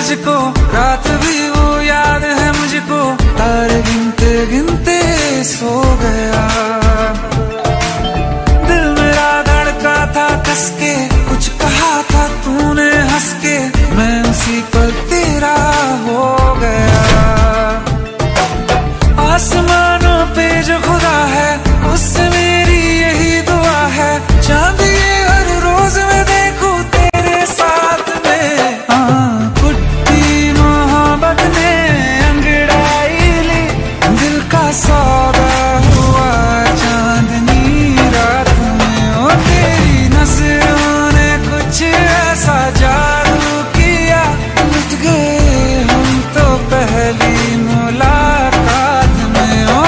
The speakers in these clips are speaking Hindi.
तुझको, रात भी वो याद है मुझको, तारे गिनते गिनते सो गया। दिल मेरा धड़का था कस के, कुछ कहा था तूने हंस के, मैं उसी पर तेरा हो गया। आसमानों पे जो खुदा है, उससे मेरी यही दुआ है, चांद ये हर रोज मैं देखूं तेरे साथ में। कुट्टी मोहब्बत ने अंगड़ाई ली, दिल का सौदा हुआ चांदनी रात में। ओ तेरी नजरों ने कुछ ऐसा जादू किया, लुट गए हम तो पहली मुलाकात में। ओ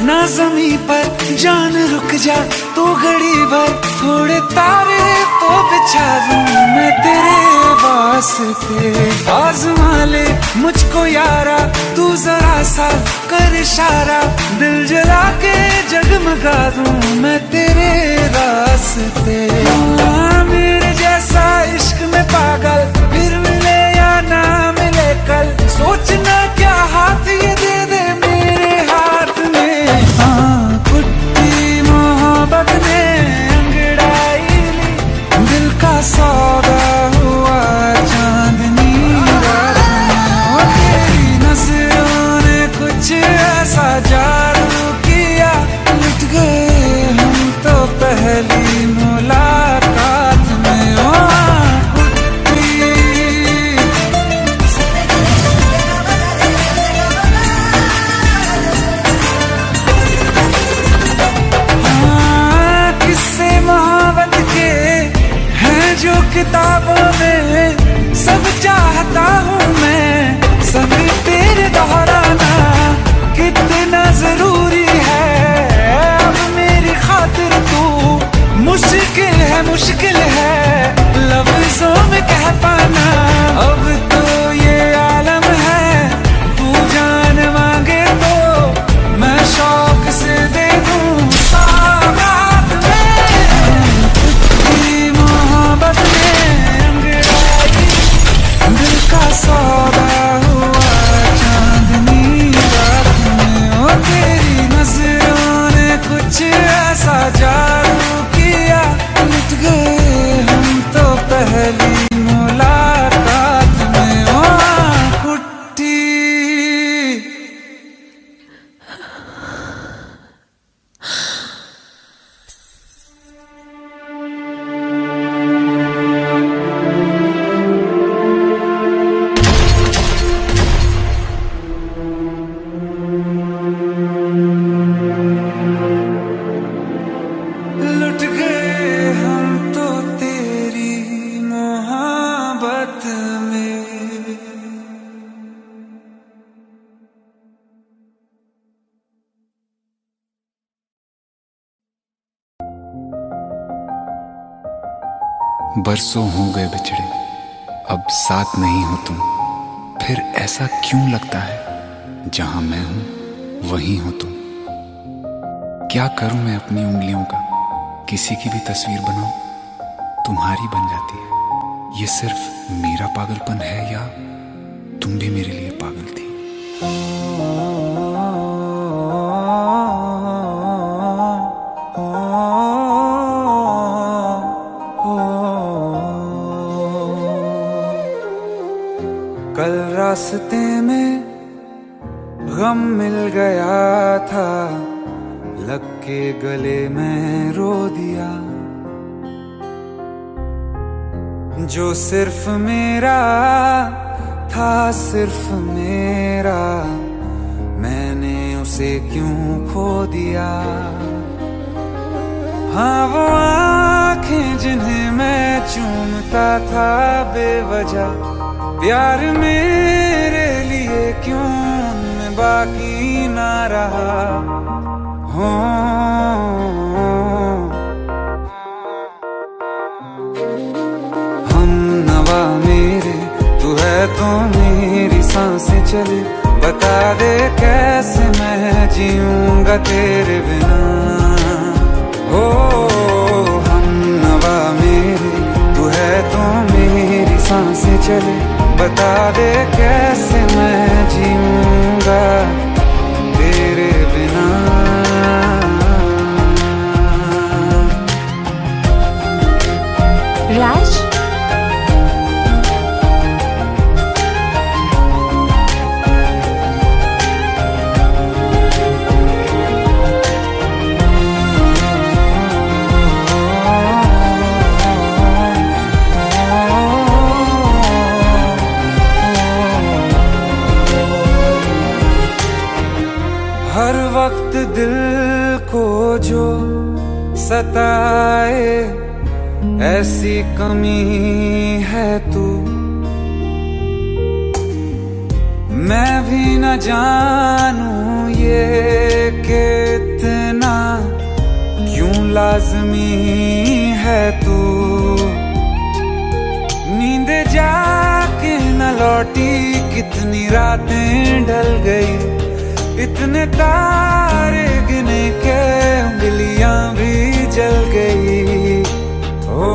ना ज़मीं पर जान रुक जा तू घड़ी भर, थोड़े तारे तो बिछा दूं मैं तेरे वास्ते। आज़मा ले मुझको यारा, तू जरा सा कर इशारा, दिल जला के जगमगा दूं मैं तेरे रास्ते। मेरे जैसा इश्क में पागल फिर मिले या ना मिले कल, सोचना क्या हाथ ये दे दे मेरे हाथ में। कुट्टी मोहब्बत ने अंगड़ाई ली, दिल का सौदा हुआ चांदनी रात में। तेरी नजरों ने कुछ ऐसा जादू किया, लुट गए हम तो पहली मुलाकात में। जो किताबों में सब चाहता हूँ मैं, सभी तेरे दोहराना कितना जरूरी है। अब मेरी खातिर तू मुश्किल है लफ्जों में कह पाना। अब तो ये आलम है, तू जान मांगे तो मैं शौक से दे दूँ सौगात में। तेरी मोहब्बत ने अंगड़ाई, दिल का सौदा हुआ चांदनी रात में। ओ तेरी नजरों ने कुछ ऐसा जादू किया, लुट गए हम तो पहली मुलाकात में। ओ कुट्टी लुट गए हम तो तेरी मोहब्बत में। बरसों हो गए बिछड़े, अब साथ नहीं हो तुम, फिर ऐसा क्यों लगता है जहां मैं हूं वहीं हो तुम। क्या करूं मैं अपनी उंगलियों का, किसी की भी तस्वीर बनाऊं तुम्हारी बन जाती है। ये सिर्फ मेरा पागलपन है या तुम भी मेरे लिए पागल थी। कल रास्ते में गम मिल गया था, लग के गले में रो दिया। जो सिर्फ मेरा था सिर्फ मेरा, मैंने उसे क्यों खो दिया। हाँ वो आंखें जिन्हें मैं चूमता था बेवजह, प्यार मेरे लिए क्यों उनमें बाकी ना रहा। हो हम नवा मेरे, तू है तो मेरी सांसें चले, बता दे कैसे मैं जीऊंगा तेरे बिना। हो हम नवा मेरे, तू है तो मेरी सांसें चले, बता दे कैसे मैं जीऊंगा तेरे बिना। राज, हर वक्त दिल को जो सताए ऐसी कमी है तू, मैं भी न जानूं ये कि इतना क्यों लाज़मी है तू। नींद जाके न लौटी कितनी रातें ढल गई, इतने तारे गिने के उंगलियां भी जल गई। ओ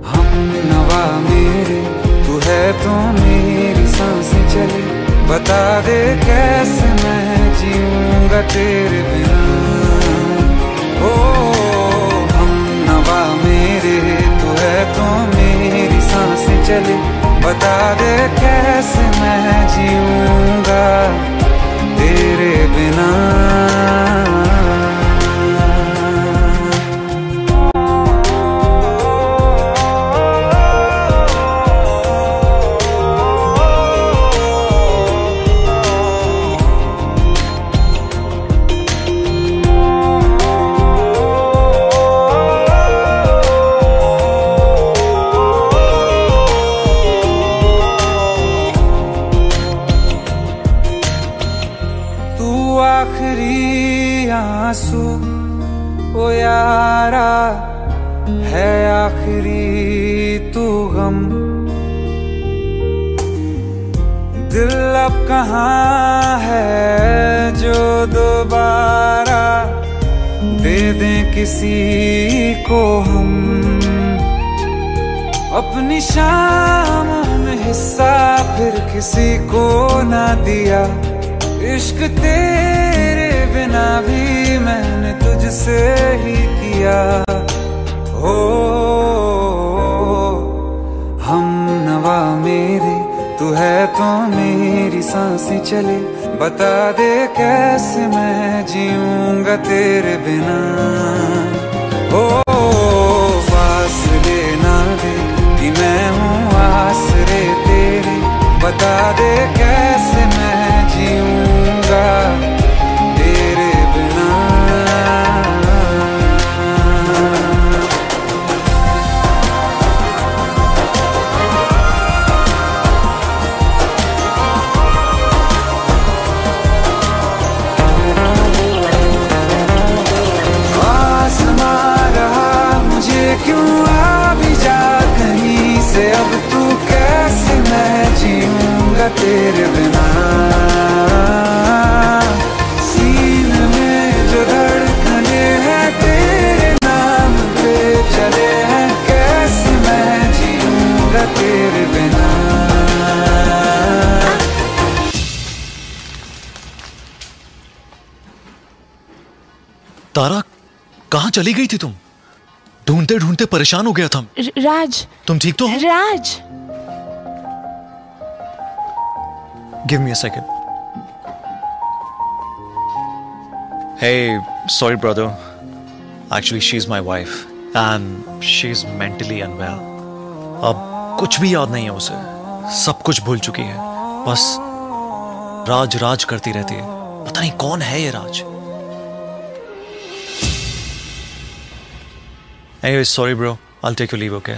हम नवा मेरे, तू है तो मेरी सांसें चले, बता दे कैसे मैं जीऊंगा तेरे बिना। ओ हम नवा मेरे, तू है तो मेरी सांसें चले, बता दे कैसे मैं जीऊंगा तेरे बिना। आखिरी आंसू ओ यारा है, आखिरी तू गम। दिल अब कहाँ है जो दोबारा दे दें किसी को हम। अपनी शामों में हिस्सा फिर किसी को ना दिया, इश्क तेरे बिना भी मैंने तुझसे ही किया। हो हम नवा मेरे, तू है तो मेरी सांसें चले, बता दे कैसे मैं जीऊंगा तेरे बिना। ओ फासले ना दे कि मैं हूँ आसरे तेरे, बता दे कैसे मैं जीऊंगा तेरे बिना। आसमां रहा मुझे क्यों आ भी जा कहीं से, अब तू कैसे मैं जीऊंगा तेरे बिना। सीने में जो धड़कने हैं तेरे नाम पे चले हैं, कैसे मैं जीऊंगा तेरे बिना। तारा, कहाँ चली गई थी तुम? ढूंढते ढूंढते परेशान हो गया था। राज, तुम ठीक तो हो? राज, Give me a second. Hey, sorry brother. Actually, she's my wife and she's mentally unwell. अब कुछ भी याद नहीं है उसे, सब कुछ भूल चुकी है, बस राज राज करती रहती है। पता नहीं कौन है ये राज। Anyway, sorry bro, I'll take your leave, okay?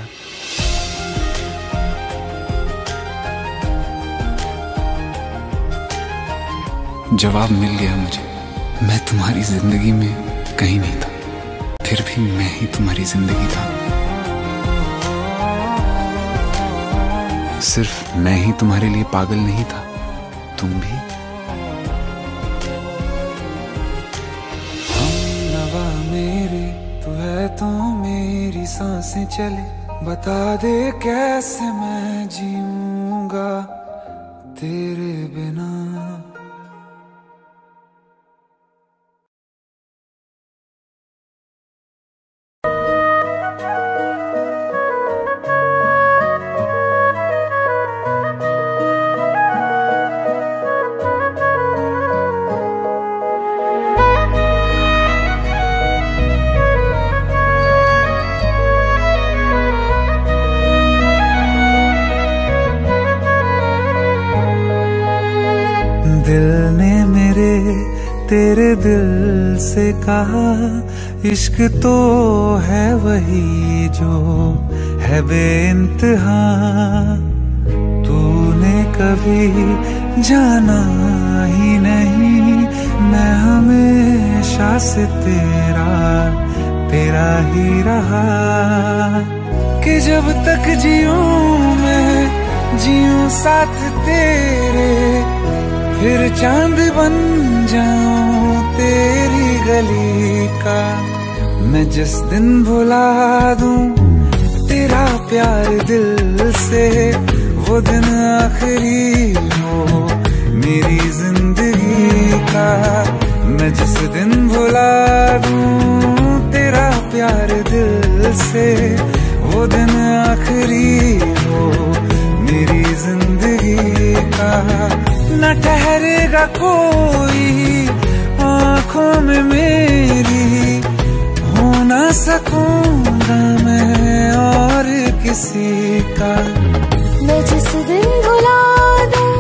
जवाब मिल गया मुझे। मैं तुम्हारी जिंदगी में कहीं नहीं था, फिर भी मैं ही तुम्हारी जिंदगी था। सिर्फ मैं ही तुम्हारे लिए पागल नहीं था, तुम भी। हमनवा मेरे तू है तो मेरी सांसें चले, बता दे कैसे मैं जीऊंगा तेरे बिना। दिल ने मेरे तेरे दिल से कहा, इश्क तो है वही जो है बेइंतहा। तूने कभी जाना ही नहीं, मैं हमेशा से तेरा ही रहा। कि जब तक जीऊं मैं जीऊं साथ तेरे, फिर चांद बन जाऊं तेरी गली का। मैं जिस दिन भुला दूं तेरा प्यार दिल से, वो दिन आखिरी हो मेरी जिंदगी का। मैं जिस दिन भुला दूं तेरा प्यार दिल से, वो दिन आखिरी हो मेरी जिंदगी का। न ठहरेगा कोई आँखों में मेरी, हो ना सकूंगा मैं और किसी का। मैं जिस दिन भुला दूं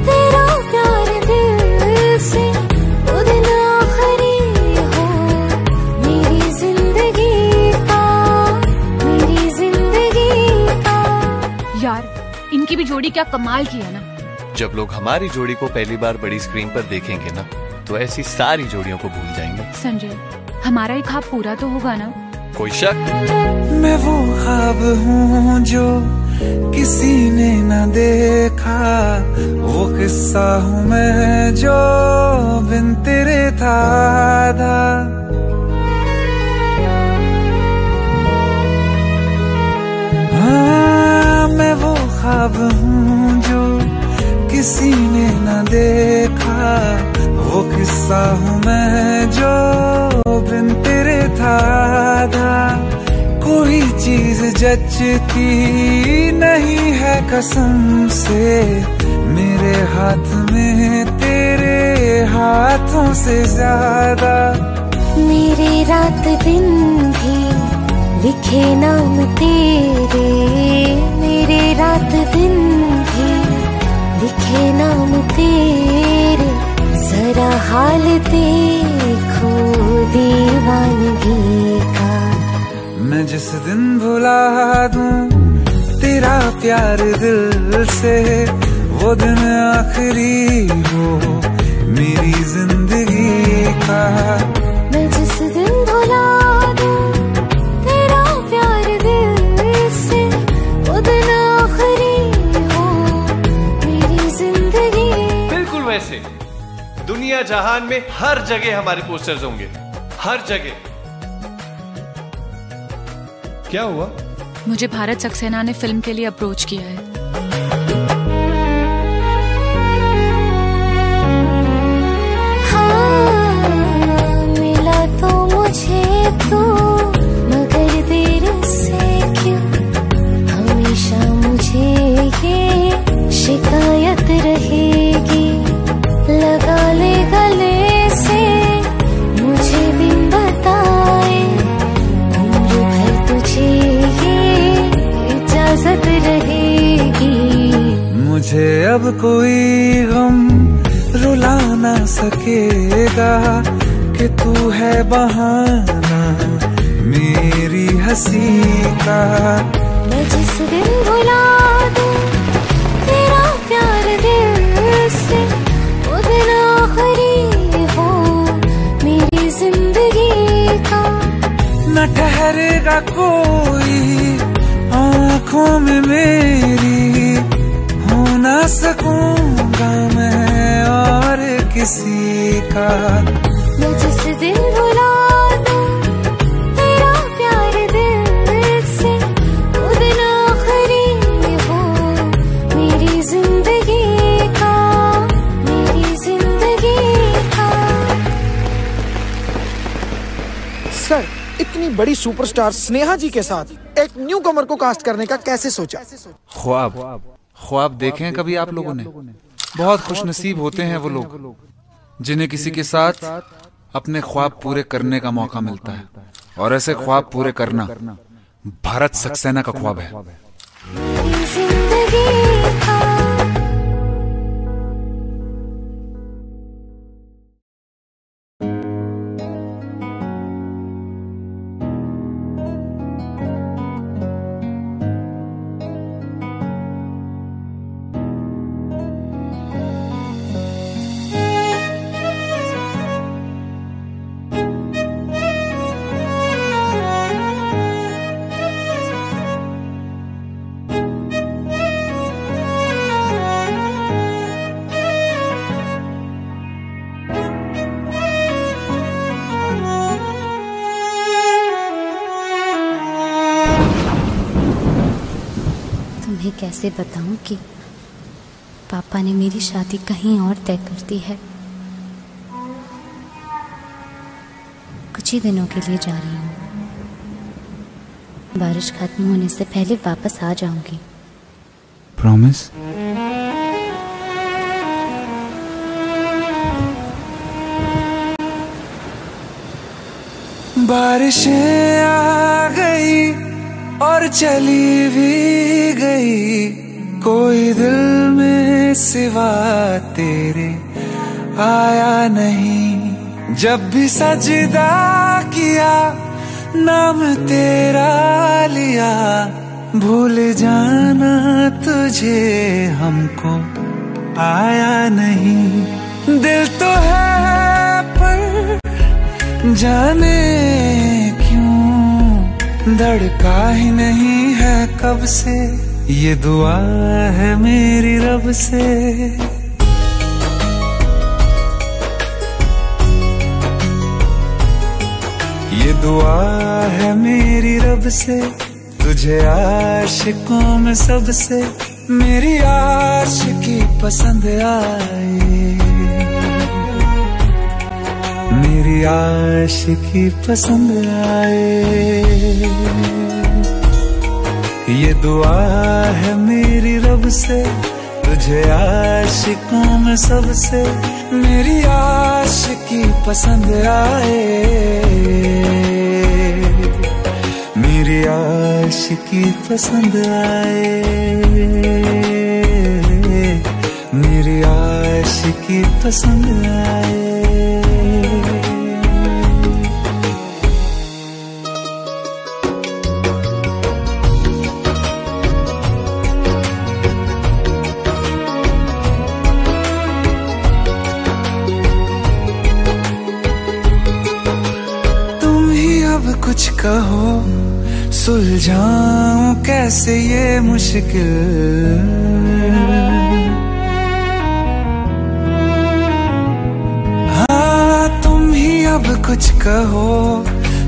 तेरा प्यार दिल से, वो दिन आखिरी हो मेरी जिंदगी का, मेरी जिंदगी का। यार इनकी भी जोड़ी क्या कमाल की है ना। जब लोग हमारी जोड़ी को पहली बार बड़ी स्क्रीन पर देखेंगे ना, तो ऐसी सारी जोड़ियों को भूल जाएंगे। संजय, हमारा एक ख्वाब पूरा तो होगा ना? कोई शक? मैं वो ख्वाब हूँ जो किसी ने न देखा, वो किस्सा हूँ मैं जो बिन तेरे था आधा। हाँ, मैं वो ख्वाब हूँ जो किसी ने न देखा, वो किस्सा हूँ मैं जो बिन तेरे था आधा। कोई चीज जचती नहीं है कसम से, मेरे हाथ में तेरे हाथों से ज्यादा। मेरे रात दिन भी लिखे नाम तेरे, मेरे रात दिन भी लिखे नाम तेरे। जरा हाल देखो दीवानगी का। मैं जिस दिन भुला दूं तेरा प्यार दिल से, वो दिन आखिरी हो मेरी जिंदगी का। मैं जिस दिन भुला दूं तेरा प्यार दिल से, वो दिन आखिरी हो मेरी जिंदगी। बिल्कुल वैसे दुनिया जहान में हर जगह हमारे पोस्टर्स होंगे, हर जगह। क्या हुआ? मुझे भारत सक्सेना ने फिल्म के लिए अप्रोच किया है। हाँ, मिला तो मुझे तू, मगर देर से क्यों हमेशा मुझे ये शिकायत रहेगी। लगा ले गले से मुझे बिन बताए, उम्र भर तुझे ये इजाजत रहेगी। मुझे अब कोई गम रुला ना सकेगा कि तू है बहाना मेरी हंसी का। मैं जिस दिन भुला दूं तेरा प्यार दिल से, वो दिन आखिरी हो मेरी जिंदगी का। न ठहरेगा कोई आँखों में मेरी, हो ना सकूंगा मैं और किसी का। मैं जिस दिन भुला दूं तेरा प्यार दिल से, वो दिन आखिरी हो मेरी जिंदगी का, मेरी जिंदगी का। सर, इतनी बड़ी सुपरस्टार स्नेहा जी के साथ एक न्यू कमर को कास्ट करने का कैसे सोचा? ख्वाब देखे हैं कभी आप लोगों ने? बहुत खुशनसीब होते हैं वो लोग जिन्हें किसी के साथ अपने ख्वाब पूरे करने का मौका मिलता है। और ऐसे ख्वाब पूरे करना भारत सक्सेना का ख्वाब है। मेरी जिंदगी का। तुम्हें कैसे बताऊं कि पापा ने मेरी शादी कहीं और तय कर दी है। कुछ ही दिनों के लिए जा रही हूँ। बारिश खत्म होने से पहले वापस आ जाऊंगी। प्रॉमिस? बारिशें आ गई और चली भी गई, कोई दिल में सिवा तेरे आया नहीं। जब भी सजदा किया नाम तेरा लिया, भूल जाना तुझे हमको आया नहीं। दिल तो है पर जाने क्यों धड़का ही नहीं है कब से। ये दुआ है मेरी रब से। ये दुआ है मेरी रब से, तुझे आशिकों में सबसे मेरी आशिकी पसंद आए, मेरी आशिकी पसंद आए। ये दुआ है मेरी रब से, तुझे आशिकों में सबसे मेरी आशिकी पसंद आए, मेरी आशिकी पसंद आए, मेरी आशिकी पसंद आए। कुछ कहो सुलझाऊं कैसे ये मुश्किल, हाँ तुम ही अब कुछ कहो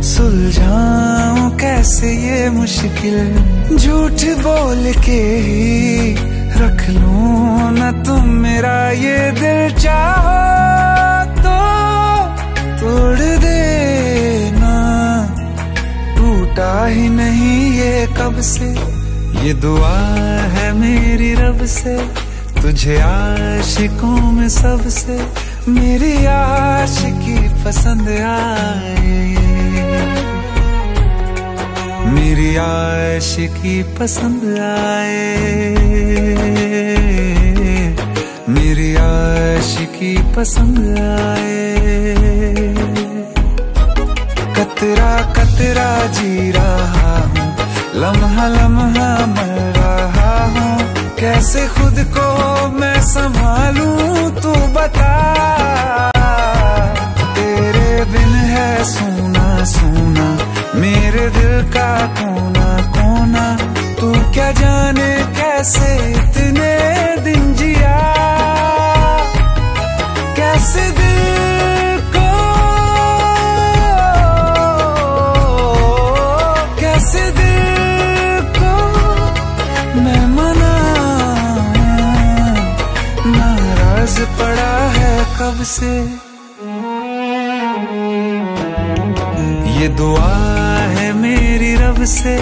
सुलझाऊं कैसे ये मुश्किल। झूठ बोल के ही रख लूं न तुम मेरा ये दिल, चाहो तो तोड़ देना, टूटा ही नहीं ये कब से। ये दुआ है मेरी रब से, तुझे आशिकों में सबसे मेरी आशिकी पसंद आए, मेरी आशिकी पसंद आए, मेरी आशिकी पसंद आए। कतरा कतरा जी रहा हूँ, लम्हा लम्हा मर रहा हूँ, कैसे खुद को मैं संभालूं तू बता। तेरे बिन है सूना सूना मेरे दिल का कोना कोना, तू क्या जाने कैसे इतने दिन जिया, कैसे दिल को, कैसे दिल को मैं मनाऊं, नाराज पड़ा है कब से। ये दुआ है मेरी रब से,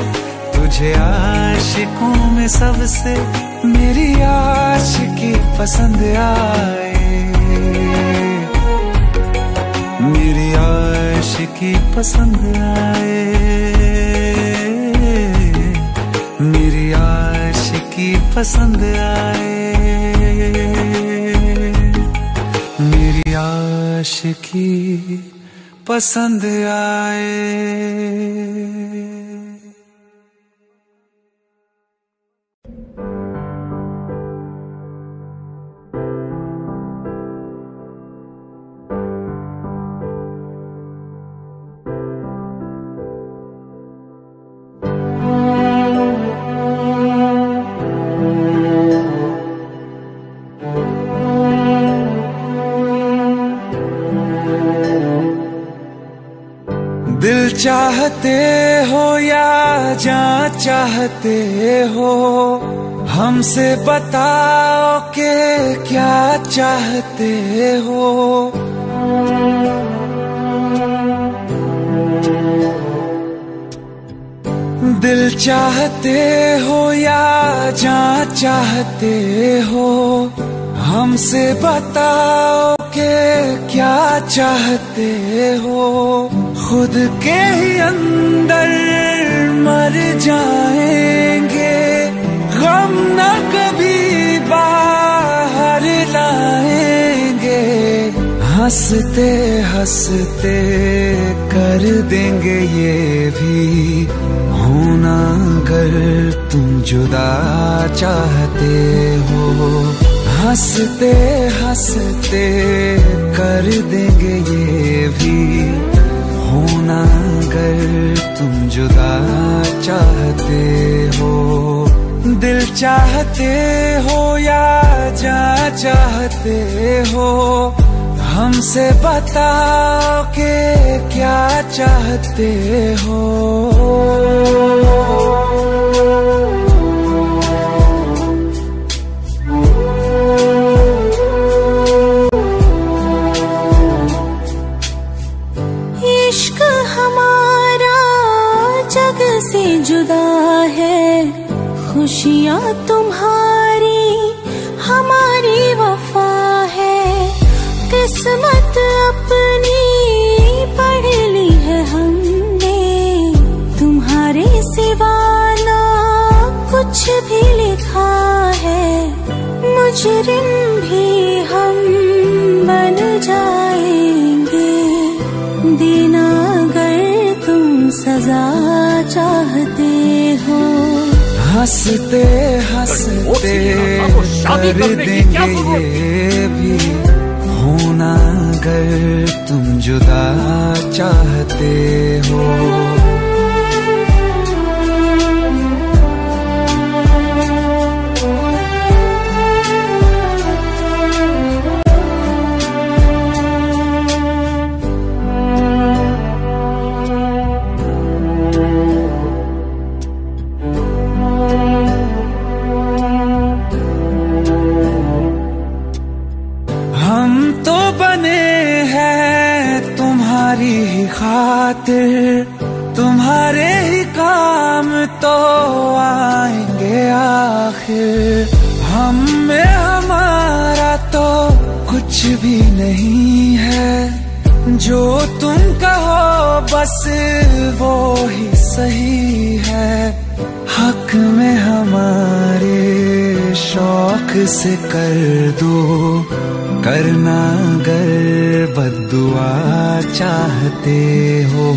तुझे आशिकों में सबसे मेरी आशिकी पसंद आए, मेरी आशिकी पसंद आए, मेरी आशिकी पसंद आए, मेरी आशिकी पसंद आए। दिल चाहते हो या जान चाहते हो, हमसे बताओ कि क्या चाहते हो। दिल चाहते हो या जान चाहते हो, हमसे बताओ कि क्या चाहते हो। खुद के ही अंदर मर जाएंगे, गम न कभी बाहर लाएंगे, हंसते हंसते कर देंगे ये भी होना अगर तुम जुदा चाहते हो। हंसते हंसते कर देंगे ये भी होना अगर तुम जुदा चाहते हो। दिल चाहते हो या जान चाहते हो, हमसे बताओ कि क्या चाहते हो। से जुदा है, खुशियाँ तुम्हारी हमारी वफा है, किस्मत अपनी पढ़ ली है हमने, तुम्हारे सिवा ना कुछ भी लिखा है। मुजरिम भी हम बन जाएंगे, देना अगर तुम सजा चाहते हो। हंसते हंसते कर देंगे ये भी होना अगर तुम जुदा चाहते हो। तुम्हारी ही खातिर तुम्हारे ही काम तो आएंगे आखिर, हम में हमारा तो कुछ भी नहीं है, जो तुम कहो बस वो ही सही है, हक में हमारे शौक से कर दो, करना अगर बद्दुआ चाहते हो।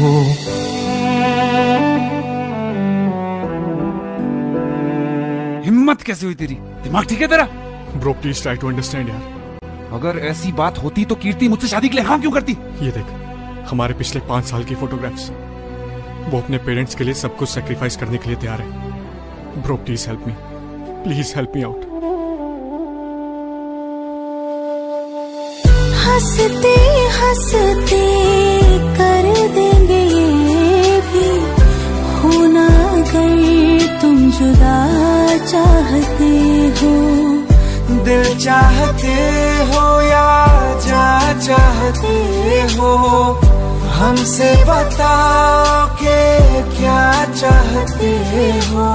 हिम्मत कैसे हुई तेरी? दिमाग ठीक है तेरा? Bro please try to understand यार। अगर ऐसी बात होती तो कीर्ति मुझसे शादी के लिए हाँ क्यों करती? ये देख, हमारे पिछले 5 साल की फोटोग्राफ्स, वो अपने पेरेंट्स के लिए सब कुछ सेक्रीफाइस करने के लिए तैयार है। Bro please help me, please help me out. हंसते हंसते कर देंगे ये भी, होना अगर तुम जुदा चाहते हो। दिल चाहते हो या जा चाहते हो, हमसे बताओ के क्या चाहते हो।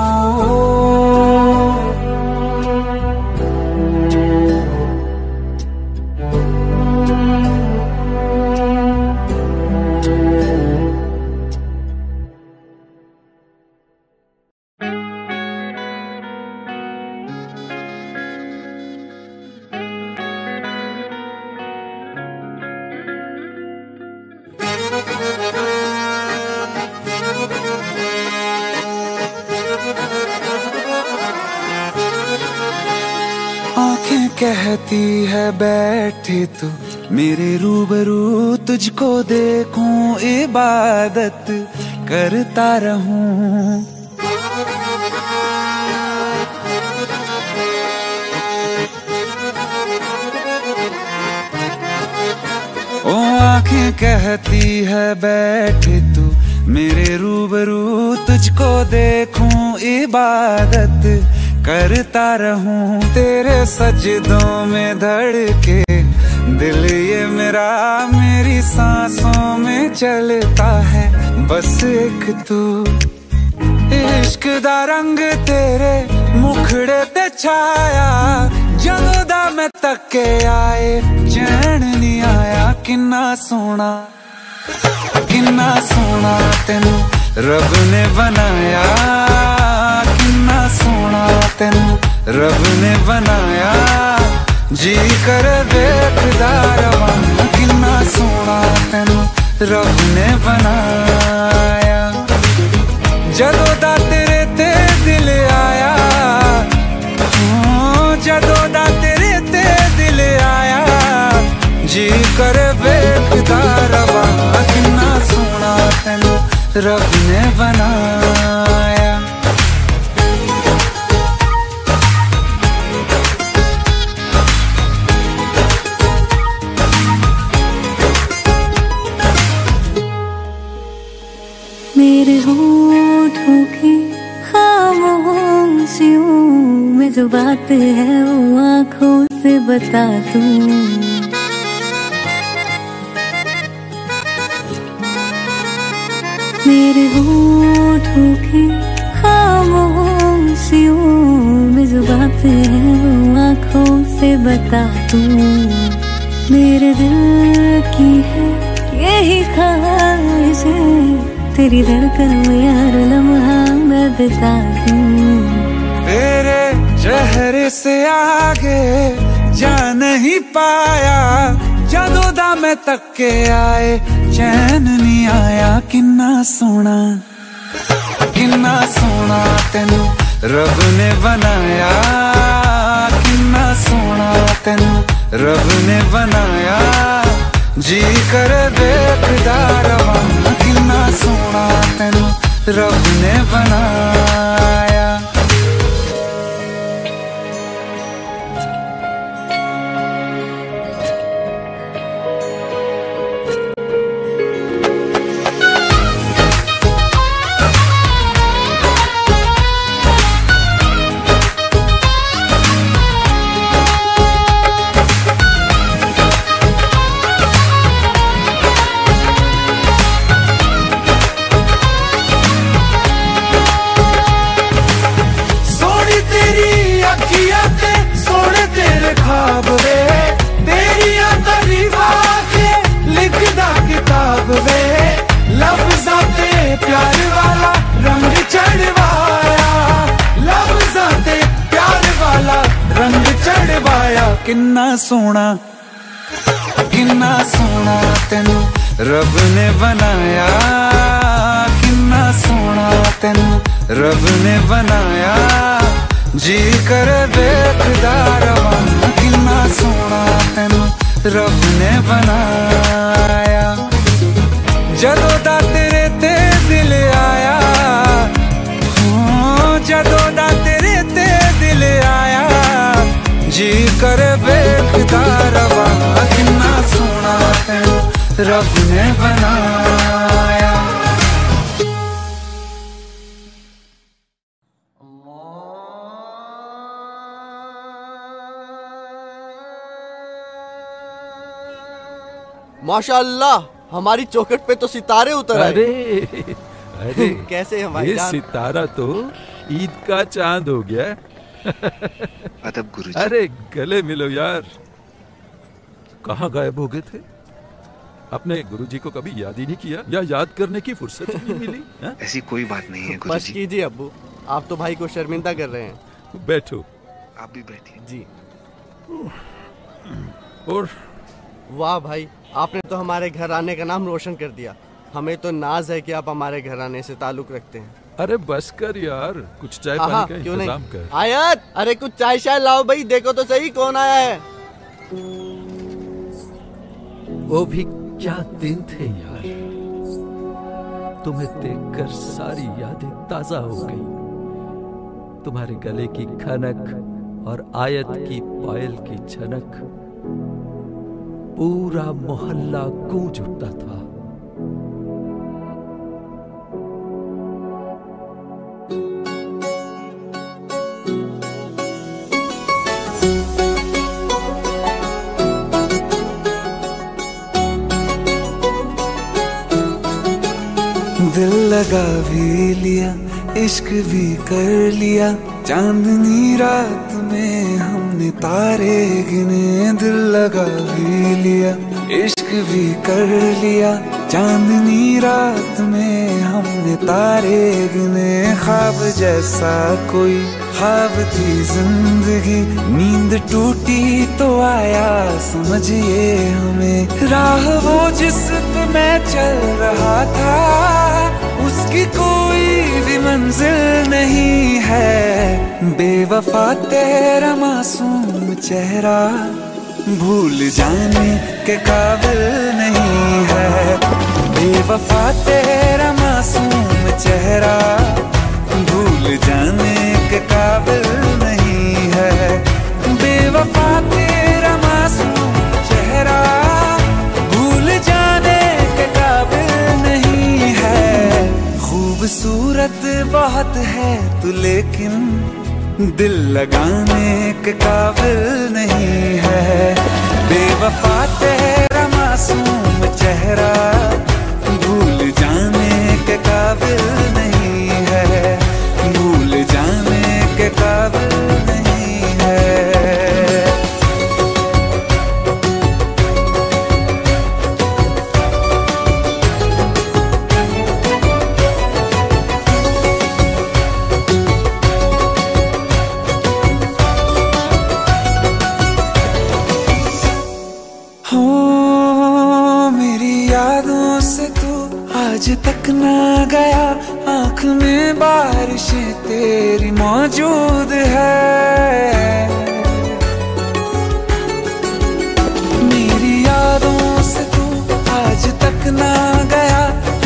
कहती है बैठे तो मेरे रूबरू, तुझको देखूं इबादत करता रहूं। ओ आंखें कहती है बैठे तो मेरे रूबरू, तुझको देखूं इबादत करता रहूं। तेरे सजदों में धड़के दिल ये मेरा, मेरी सांसों में चलता है बस एक तू। इश्क दा रंग तेरे मुखड़े ते छाया, जदों दा मैं तके आए चैन नहीं आया। किन्ना सोना तेनू रब ने बनाया, किन्ना सोना तेनू रब ने बनाया। जी कर वेखदा रवां, किन्ना सोना तेनू रब ने बनाया। जदों दा तेरे ते दिल आया, जदों दा तेरे ते दिल आया। जी कर वेखदा रवां, किन्ना सोना तेनू रब ने बनाया। मेरे होठों की खामोशियों में जो बात है वो आँखों से बता दूं। मेरे होठों की खामोशियों में जो बात है वो आँखों से बता दूं। मेरे दिल की है यही ख्वाहिश है, तेरी धड़कन में हर लम्हा मैं बिता दूं। तेरे चेहरे से आगे जा नहीं पाया, जदों दा मैं तके आए चैन नहीं आया। किन्ना सोना तेनू रब ने बनाया, किन्ना सोना तेनू रब ने बनाया। जी कर वेखदा रवां, किन्ना सोना तेनू रब ने बनाया। किन्ना सोना तेनू रब ने बनाया, किन्ना सोना तेनू रब ने बनाया, जी कर देखदा रवां, किन्ना सोना तेनू रब ने बनाया। जदों दा तेरे ते दिल आया, जदों दा तेरे ते दिल आया, जी कर देखदा रवां, किन्ना सोना तेनू रब ने बनाया। माशाअल्लाह, हमारी चौखट पे तो सितारे उतर आए। अरे कैसे हमारी ये सितारा तो ईद का चांद हो गया। अदब गुरुजी। अरे गले मिलो यार, कहाँ गायब हो गए थे? अपने गुरुजी को कभी याद ही नहीं किया या याद करने की फुर्सत ही नहीं मिली? ऐसी कोई बात नहीं है गुरुजी। बस कीजिए अब्बू, आप तो भाई को शर्मिंदा कर रहे हैं। बैठो। आप भी बैठिए। जी। और वाह भाई, आपने तो हमारे घर आने का नाम रोशन कर दिया। हमें तो नाज है कि आप हमारे घर आने से ताल्लुक रखते हैं। अरे बस कर यार, कुछ चाय पानी का इंतजाम कर। आयत, अरे कुछ चाय शाय लाओ भाई, देखो तो सही कौन आया है। वो भी क्या दिन थे यार, तुम्हें देखकर सारी यादें ताजा हो गई। तुम्हारे गले की खनक और आयत की पायल की झनक, पूरा मोहल्ला गूंज उठता था। दिल लगा भी लिया, इश्क भी कर लिया, चांदनी रात में हमने तारे गिने। दिल लगा भी लिया, इश्क भी कर लिया, चांदनी रात में हमने तारे गिने। ख्वाब जैसा कोई ख्वाब थी जिंदगी, नींद टूटी तो आया समझिए हमें। राह वो जिस पे मैं चल रहा था, उसकी कोई भी मंजिल नहीं है। बेवफा तेरा मासूम चेहरा भूल जाने के काबिल नहीं है। बेवफा तेरा मासूम चेहरा भूल जाने के काबिल नहीं है। बेवफा तेरा मासूम चेहरा भूल जाने के काबिल नहीं है। खूबसूरत बहुत है तू लेकिन दिल लगाने के काबिल नहीं है। बेवफा तेरा मासूम चेहरा भूल जाने के काबिल नहीं है। भूल जाने के काबिल नहीं है। आज तक ना गया, आँख में बारिशें तेरी मौजूद है। मेरी यादों से तू आज तक ना गया,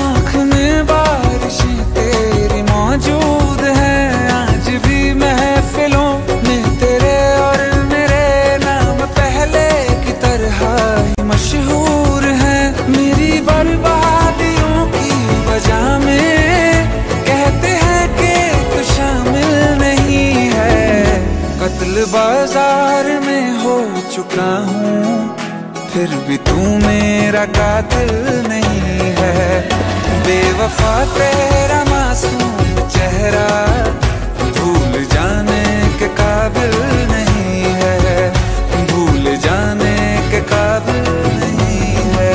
आँख में बारिशें तेरी मौजूद है। आज भी महफिलों में तेरे और मेरे नाम पहले की तरह ही मशहूर है। मेरी बर्बादियों वजह में कहते हैं कि तू शामिल नहीं है। कत्ल बाजार में हो चुका हूँ, फिर भी तू मेरा कातिल नहीं है। बेवफा तेरा मासूम चेहरा भूल जाने के काबिल नहीं है। भूल जाने के काबिल नहीं है।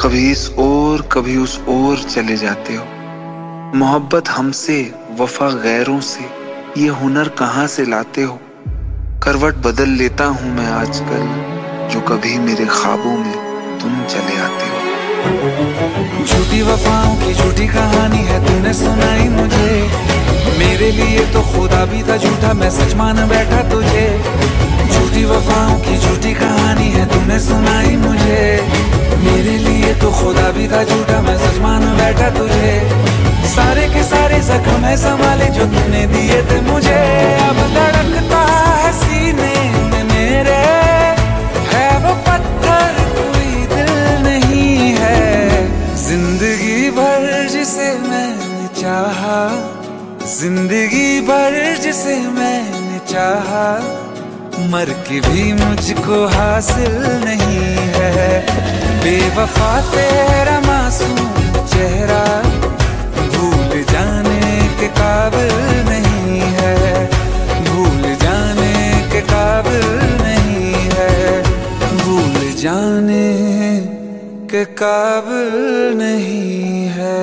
कभी इस ओर कभी उस ओर चले जाते हो। मोहब्बत हमसे, वफा गैरों से, ये हुनर कहाँ से लाते हो। करवट बदल लेता हूँ मैं आजकल, जो कभी मेरे ख्वाबों में तुम चले आते हो। झूठी वफाओं की झूठी कहानी है तूने सुनाई मुझे, मेरे लिए तो खुदा भी था झूठा, मैं सच मान बैठा तुझे। झूठी वफाओं की झूठी कहानी है तूने सुनाई मुझे, मेरे लिए तो खुदा भी था झूठा, मैं सच मान बैठा तुझे। सारे के सारे जख्म है संभाले जो तूने दिए थे मुझे, अब धड़कता है सीने में मेरे, है वो पत्थर कोई दिल नहीं है। जिंदगी भर जिसे मैंने चाहा, जिंदगी भर जिसे मैंने चाहा, मर के भी मुझको हासिल नहीं है। बेवफा तेरा मासूम चेहरा भूल जाने के काबिल नहीं है, भूल जाने के काबिल नहीं है, भूल जाने के काबिल नहीं है।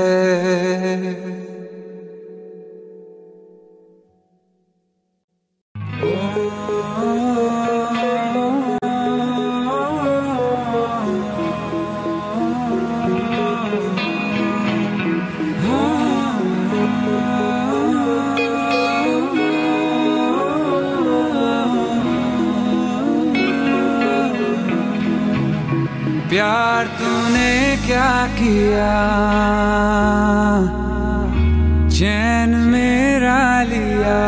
प्यार तूने क्या किया, चैन मेरा लिया,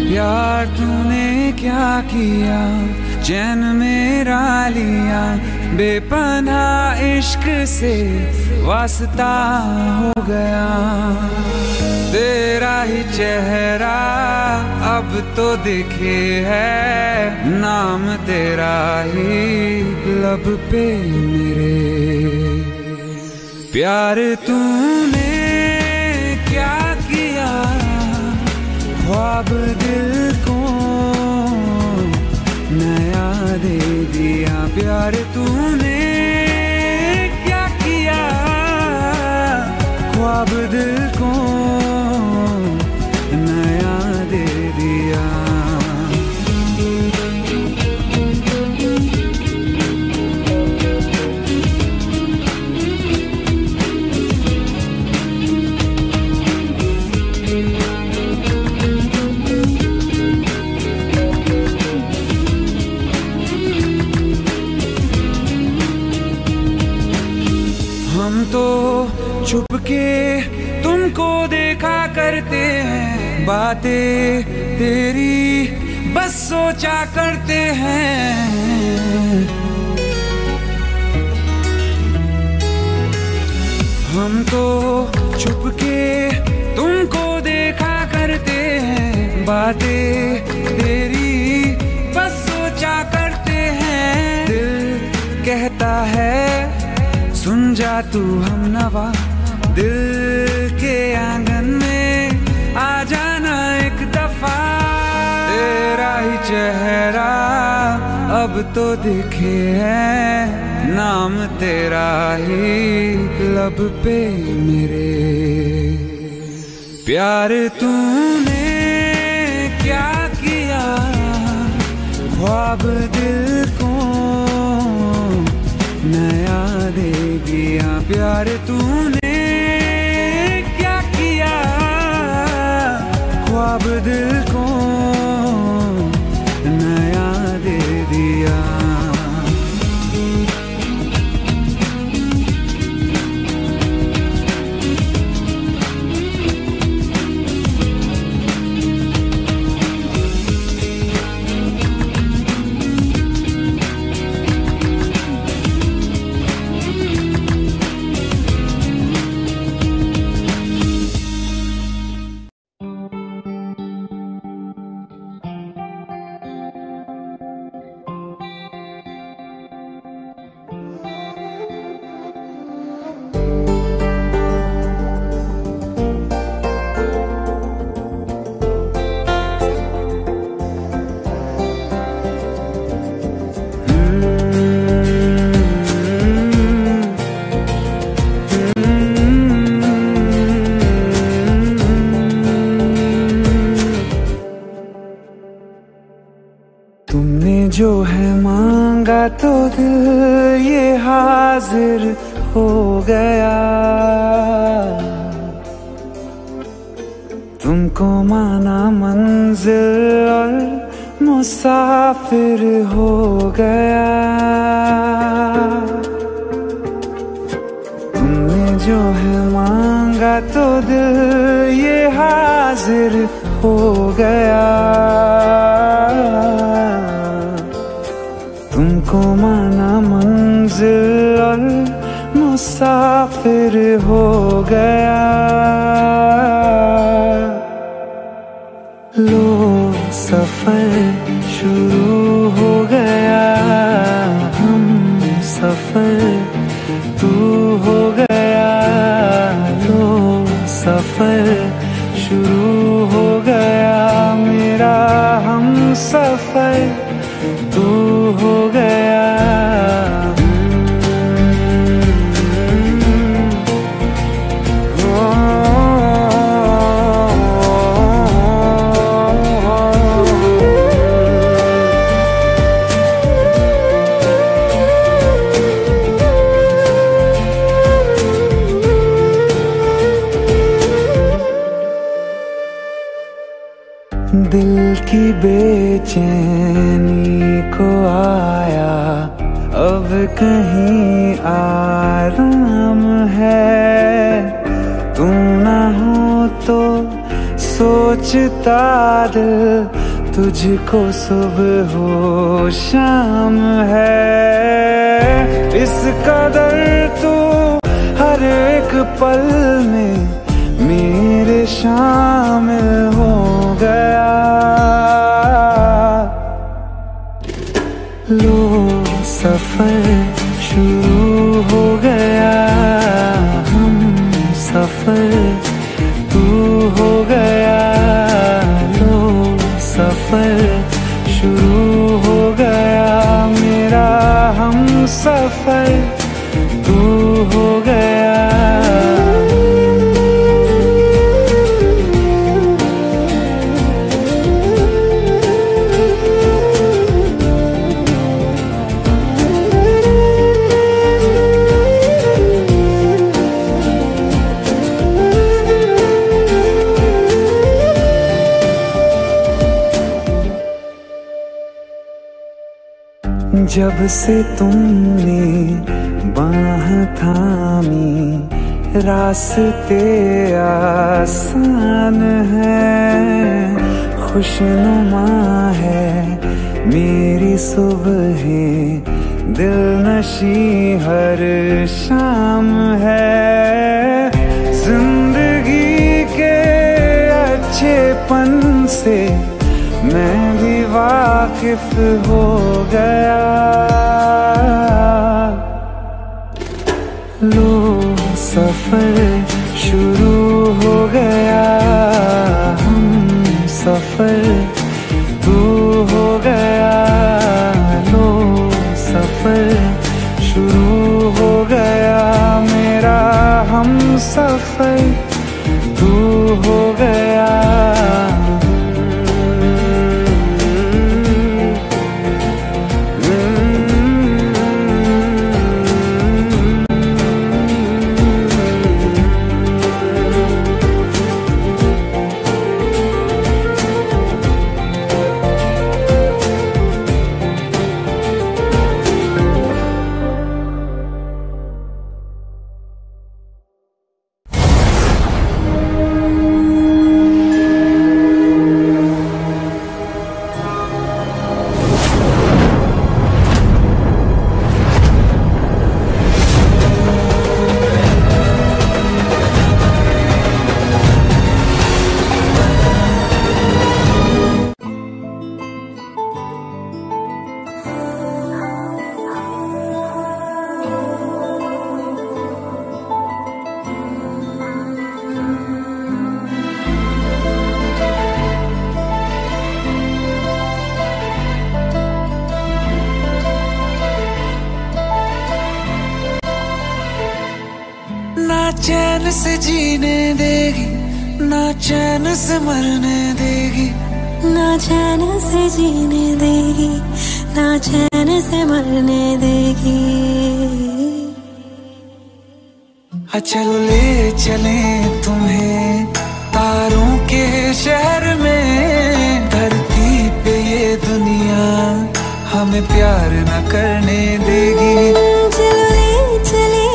प्यार तूने क्या किया, चैन मेरा लिया, बेपनाह इश्क से वास्ता हो गया। तेरा ही चेहरा अब तो दिखे है, नाम तेरा ही लब पे मेरे। प्यार तूने क्या किया, ख्वाब दिल को नया दे दिया। प्यार तूने क्या किया, ख्वाब दिल को नया दे दिया। हम तो छुप के तुमको देखा करते हैं, बातें तेरी बस सोचा करते हैं। हम तो छुप के तुमको देखा करते हैं, बातें तेरी बस सोचा करते हैं। दिल कहता है सुन जा तू हम नवा, दिल के आंगन में आ जाना एक दफा। तेरा ही चेहरा अब तो दिखे है, नाम तेरा ही लब पे मेरे। प्यार तूने क्या किया, ख्वाब दिल को नया दे दिया। प्यार तूने क्या किया, ख्वाब दिल को नया दे दिया। तो दिल ये हाजिर हो गया। तुमको माना मंजिल और मुसाफिर हो गया। तुमने जो है मांगा तो दिल ये हाजिर हो गया। तुमको माना मंजिल और मुसाफिर हो गया। लो सफर शुरू हो गया। हम सफर तू हो गया। लो सफर शुरू हो गया। मेरा हम सफर तू हो गया। दिल की बेचैनी को आया अब कहीं आराम है। तू ना हो तो सोचता दिल तुझको सुबह हो शाम है। इस कदर तू हर एक पल में मेरे शामिल हो गया। लो सफर शुरू हो गया। हम सफर तू हो गया। लो सफर शुरू हो गया। मेरा हम सफर तू हो गया। जब से तुमने बाह थामी रास्ते आसान है। खुशनुमा है मेरी सुबहें, दिल नशी हर शाम है। जिंदगी के अच्छेपन से मैं भी वाकिफ हो गया। लो सफर शुरू हो गया। हम सफर तू हो गया। लो सफर शुरू हो गया। मेरा हम सफर तू हो गया। ना चैन से जीने देगी, ना चैन से मरने देगी। ना चैन से जीने देगी, ना चैन से मरने देगी। चलो ले चले तुम्हें तारों के शहर में, धरती पे ये दुनिया हमें प्यार न करने देगी। चलो ले चले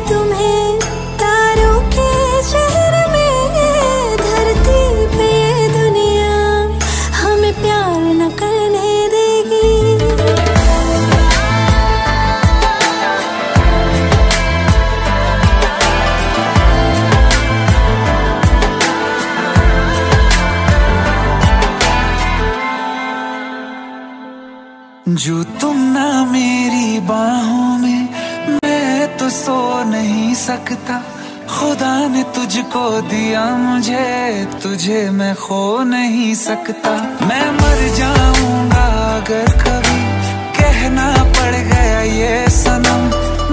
तुम्हें तारों के शहर में, धरती पे ये दुनिया हमें प्यार न करने देगी। जो तुम ना मेरी बाहों में, मैं तो सो नहीं सकता। खुदा ने तुझको दिया मुझे, तुझे मैं खो नहीं सकता। मैं मर जाऊंगा अगर कभी कहना पड़ गया ये सनम,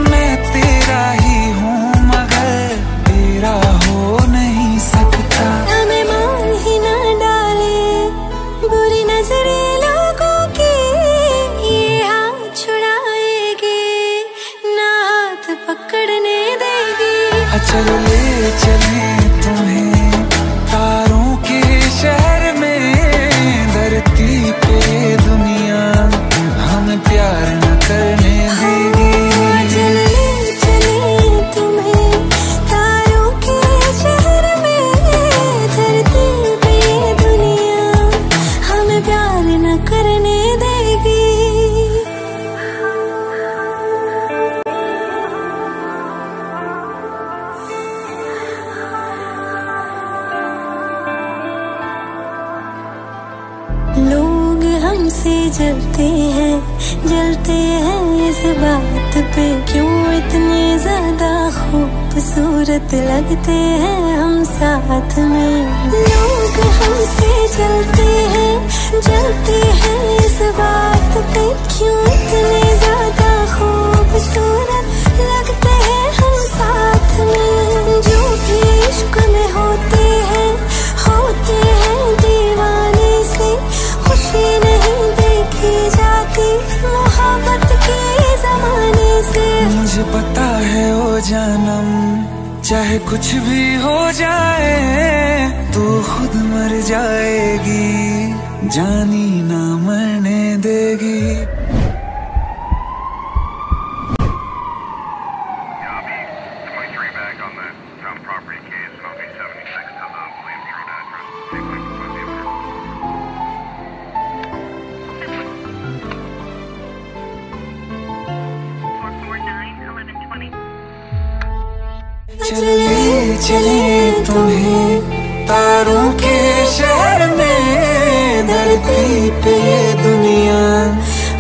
मैं तेरा ही हूँ मगर तेरा हो नहीं सकता। हमें मार ही ना डाले बुरी नजरें लोगों की, ये हाथ छुड़ाएगी ना हाथ पकड़ने देगी। चलो ले चले तुम्हें तारों के शहर में, धरती पे दुनिया हमें प्यार न करने देगी। चलो ले चले तुम्हें तारों के शहर में, धरती पे दुनिया हमें प्यार न करने देगी। लोग हमसे जलते हैं इस बात पे, क्यों इतने ज्यादा खूबसूरत लगते हैं हम साथ में। लोग हमसे जलते हैं इस बात पे, क्यों इतने ज्यादा खूबसूरत लगते हैं हम साथ में। जो भी इश्क में होते हैं दीवाने से, खुशी नहीं देखी जाती मोहब्बत के जमाने से। मुझे पता है ओ जानम, चाहे कुछ भी हो जाए तू खुद मर जाएगी, जानी ना मरने देगी। चले चले तुम्हें तारों के शहर में, धरती पे दुनिया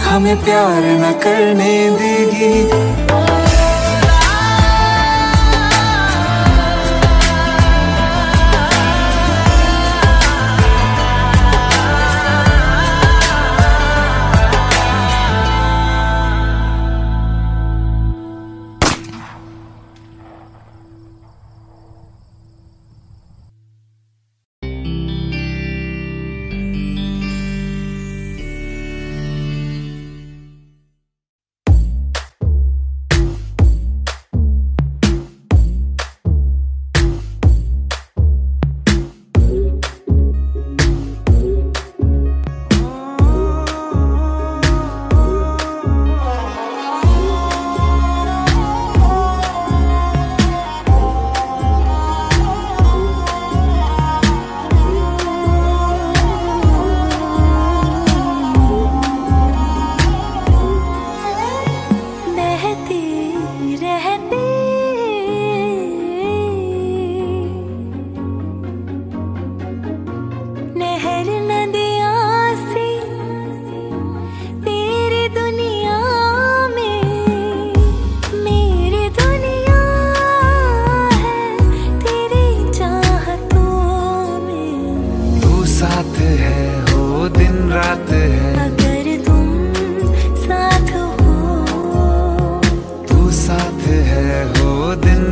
हमें प्यार न करने देगी।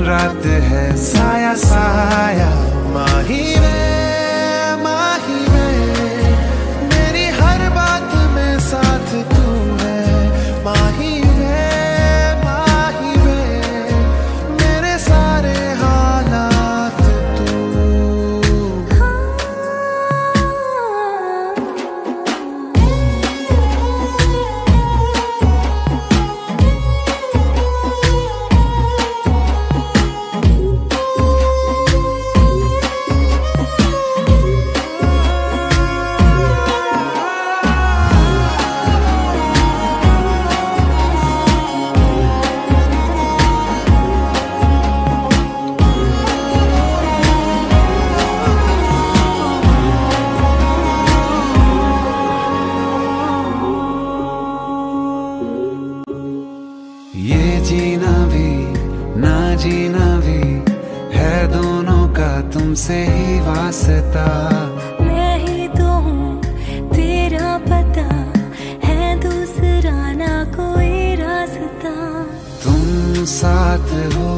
रात है साया साया माही में मेरी हर बात में साथ तू है। न भी है दोनों का तुमसे ही वास्ता। मैं ही तो हूँ तेरा पता, है दूसरा ना कोई रास्ता। तुम साथ हो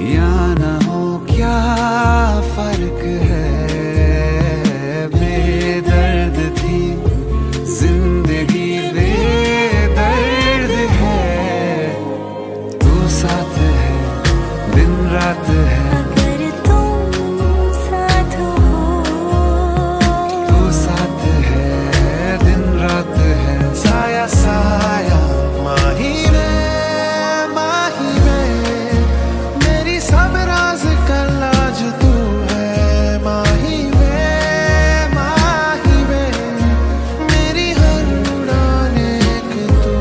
या न हो क्या फर्क है, बेदर्द थी जिंदगी बेदर्द है। तू साथ है दिन रात है, अगर तुम साथ हो। तू साथ है दिन रात है। साया साया माही में मेरी सब राज का लाज तू है। माही में मेरी हर उड़ान एक तू।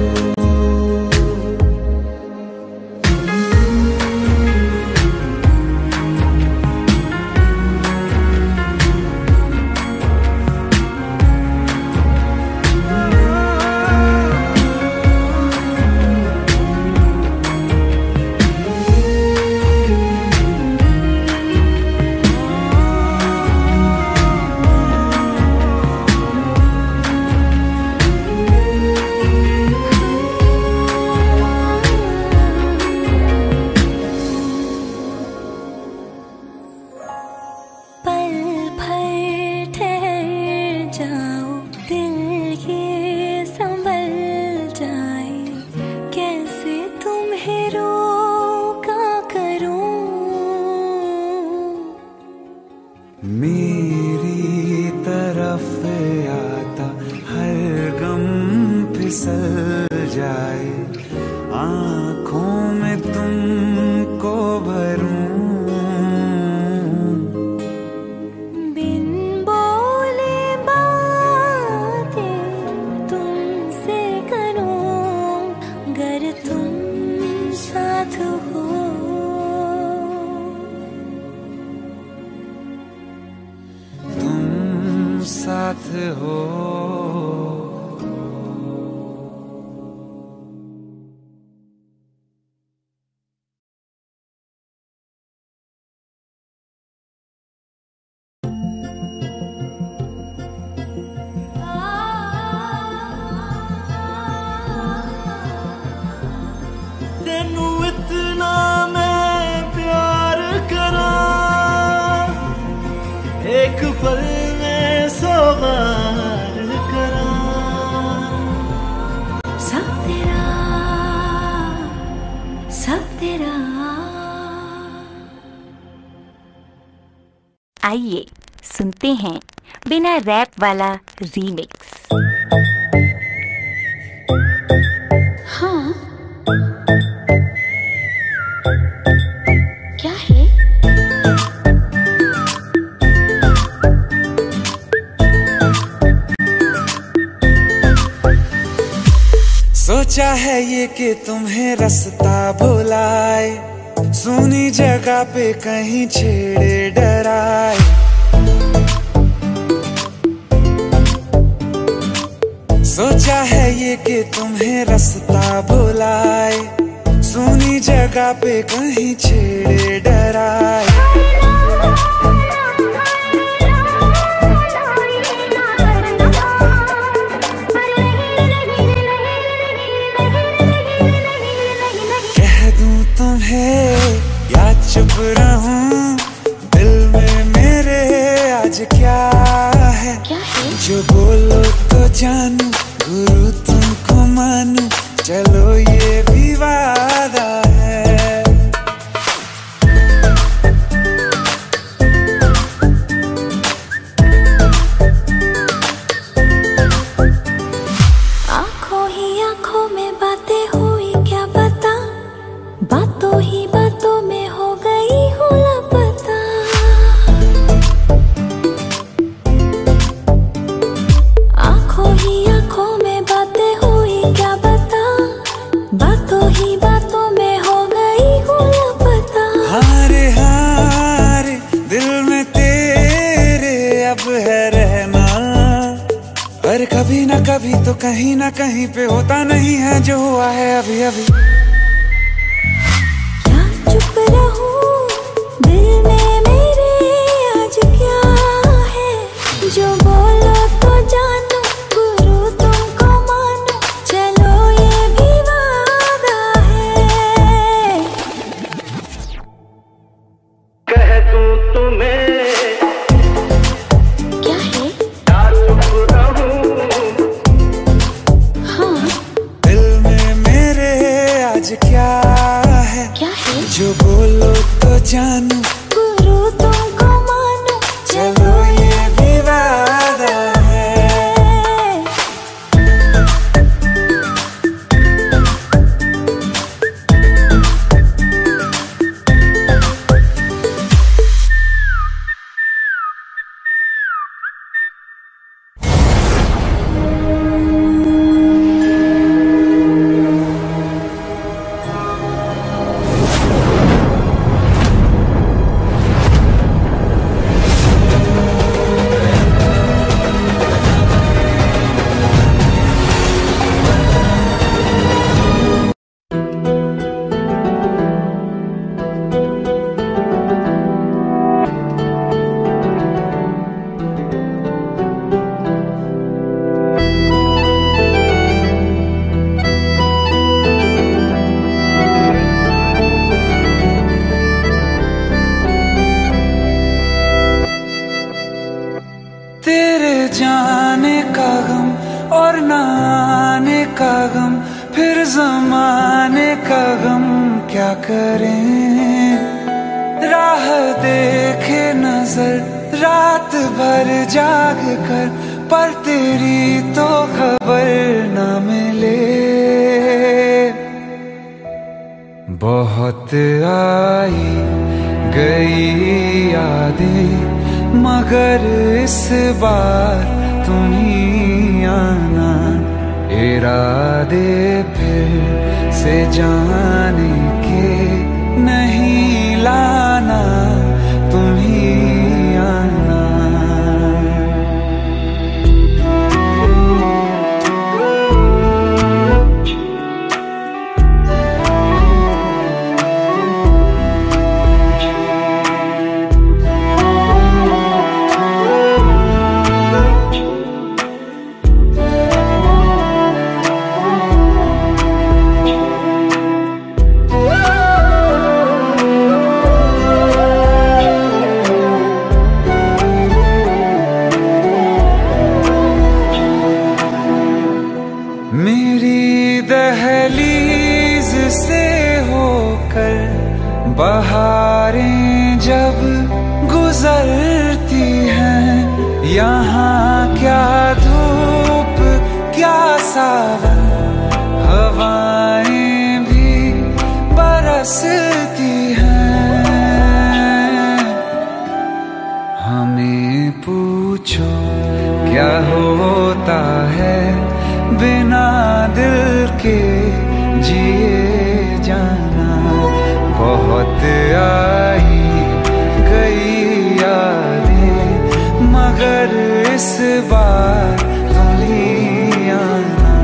पल भर ठहर जाओ, दिल ये संभल जाए। कैसे तुम्हें रोका करूं, मेरी तरफ आता हर गम फिसल जाए। आँखों में तुमको भरूं, बिन बोले बातें तुमसे करूं। गर तुम साथ हो, तुम साथ हो। तेनू इतना मैं प्यार करा, एक पल में 100 बार करा। सब तेरा, सब तेरा। आइए सुनते हैं बिना रैप वाला रीमिक्स। हाँ, क्या है? सोचा है ये कि तुम्हें रास्ता भुलाए, सुनी जगह पे कहीं छेड़े डराए। सोचा है ये कि तुम्हें रास्ता भुलाए, सुनी जगह पे कहीं छेड़े डराए। कह दूं तुम्हें या चुप रहूं, दिल में मेरे आज क्या है? जो बोलो तो जानू, गुरु तुमको मानू, चलो ये भी वादा है। आंखों ही आंखों में बातें हुई क्या पता, बातों ही बातों में हो गई हूँ लापता। आंखों ही आंखों में बातें हुई क्या पता, बातों ही बातों में हो गई हूँ लापता। हारे हारे दिल में तेरे अब है रहना, पर कभी ना कभी तो कहीं ना कहीं पे होता नहीं है जो हुआ है अभी अभी। चुप रहूं बोलो तो जानू, गुरु तुमको मानो, चलो ये भी वादा है। तेरे जाने का गम और ना आने का गम, फिर जमाने का गम क्या करें। राह देखे नजर रात भर जाग कर, पर तेरी तो खबर न मिले। बहुत आई गई यादें, मगर इस बार तुम ही आना। इरादे फिर से जाने के नहीं लाना, तुम ही आना। मेरी दहलीज से होकर बहारें जब गुजरती हैं, यहाँ क्या धूप क्या सावन, हवाएं भी बरसती हैं। हमें पूछो क्या होता है बिना दिल के जिए जाना। बहुत आई गई यादें, मगर इस बार तुम ही आना।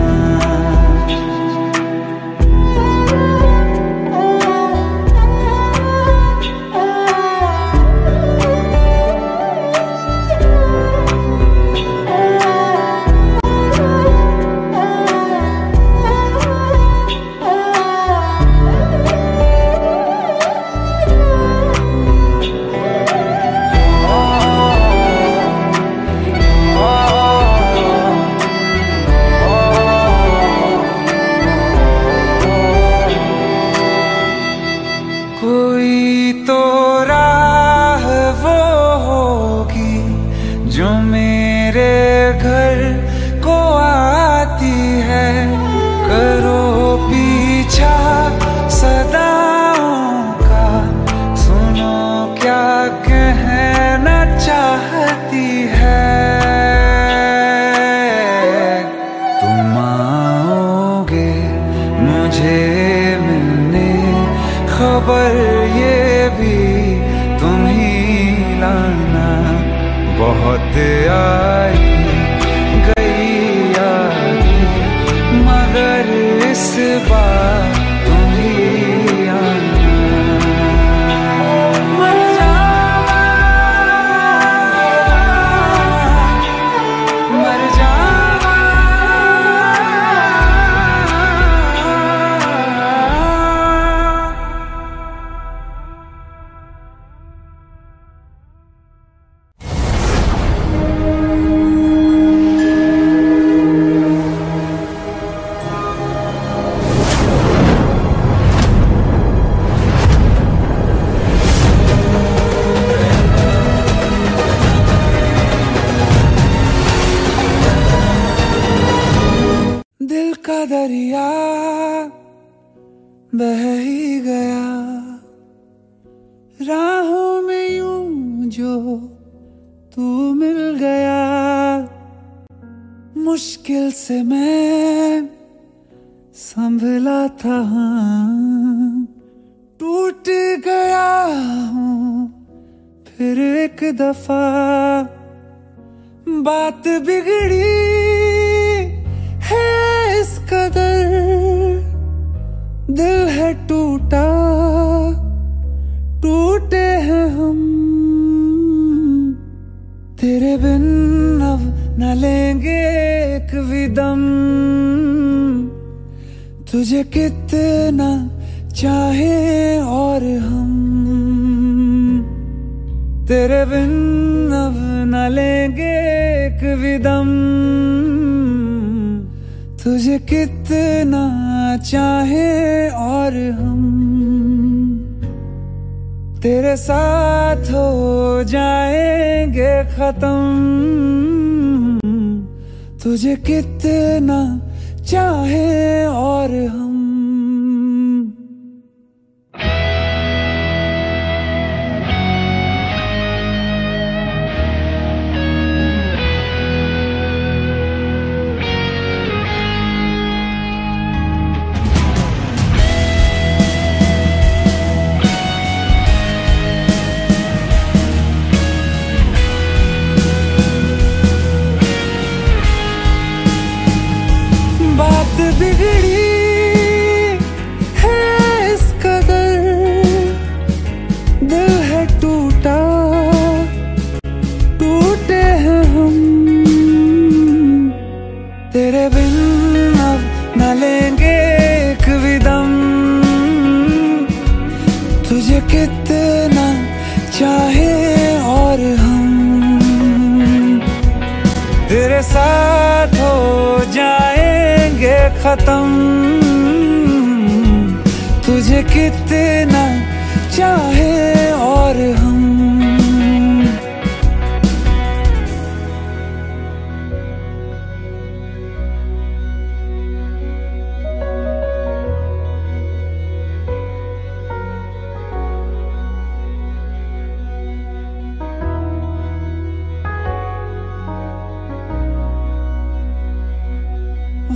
का दरिया बह ही गया, राहों में यूं जो तू मिल गया। मुश्किल से मैं संभला था, टूट गया हूँ फिर एक दफा। बात बिगड़ी है इस कदर, दिल है टूटा, टूटे हैं हम। तेरे बिन अब न लेंगे एक भी दम, तुझे कितना चाहे और हम। तेरे बिन अब न लेंगे एक भी दम, तुझे कितना चाहे और हम। तेरे साथ हो जाएंगे खत्म, तुझे कितना चाहे और हम। बात बिगड़ी है इस कदर, दिल है टूटा, टूटे हैं हम। तेरे बिन अब न लेंगे एक भी दम, तुझे कितना चाहे और हम। तेरे साथ हो जाएंगे खत्म, तुझे कितना चाहे और हम।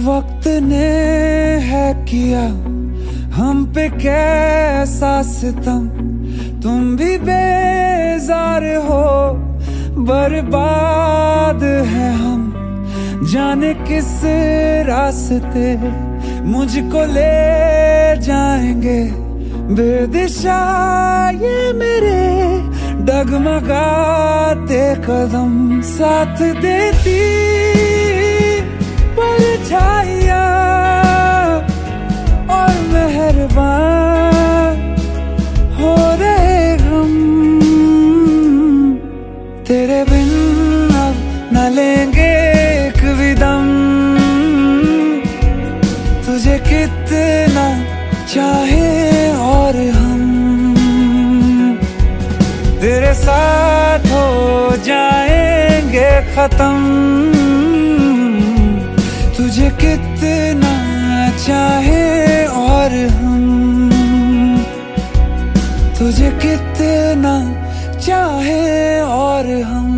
वक्त ने है किया हम पे कैसा सितम, तुम भी बेजार हो, बर्बाद है हम। जाने किस रास्ते मुझको ले जाएंगे, बेदिशा ये मेरे डगमगाते कदम। साथ देती परछाइयाँ और मेहरबान हो रहे हम। तेरे बिन अब न लेंगे एक भी दम, तुझे कितना चाहे और हम। तेरे साथ हो जाएंगे खत्म, तुझे कितना चाहे और हम। तुझे कितना चाहे और हम।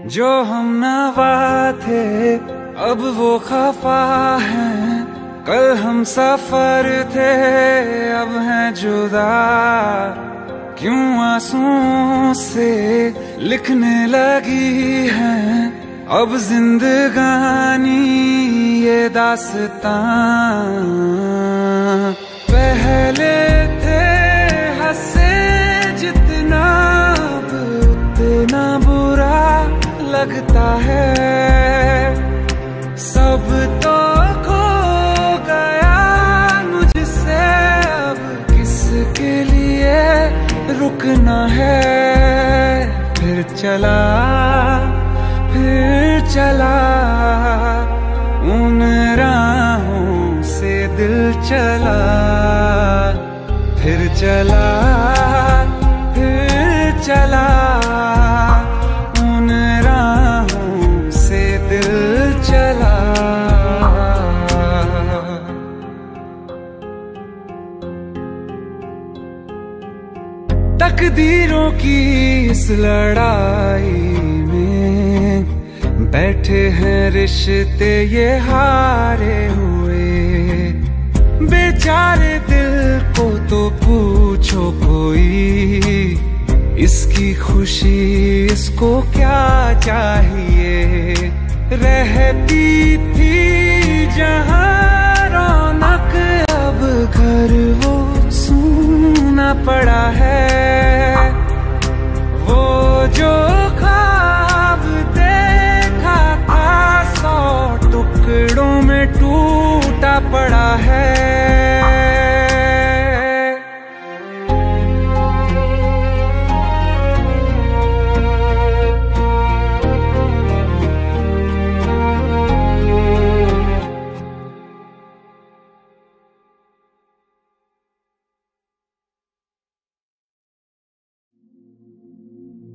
जो हम नवा थे अब वो खफा हैं, कल हम सफर थे अब हैं जुदा। क्यों आंसुओं से लिखने लगी हैं अब जिंदगानी ये दास्तां। पहले थे हंसे जितना लगता है सब तो खो गया मुझसे, अब किसके लिए रुकना है। फिर चला उन राहों से दिल चला, फिर चला उन राहों से दिल चला। तकदीरों की इस लड़ाई में बैठे हैं रिश्ते ये हारे हुए, बेचारे दिल को तो पूछो कोई, इसकी खुशी इसको क्या चाहिए। रहती थी जहाँ रौनक, अब घर वो सूना पड़ा है। वो जो ख्वाब देखा था 100 टुकड़ों में टूटा पड़ा है।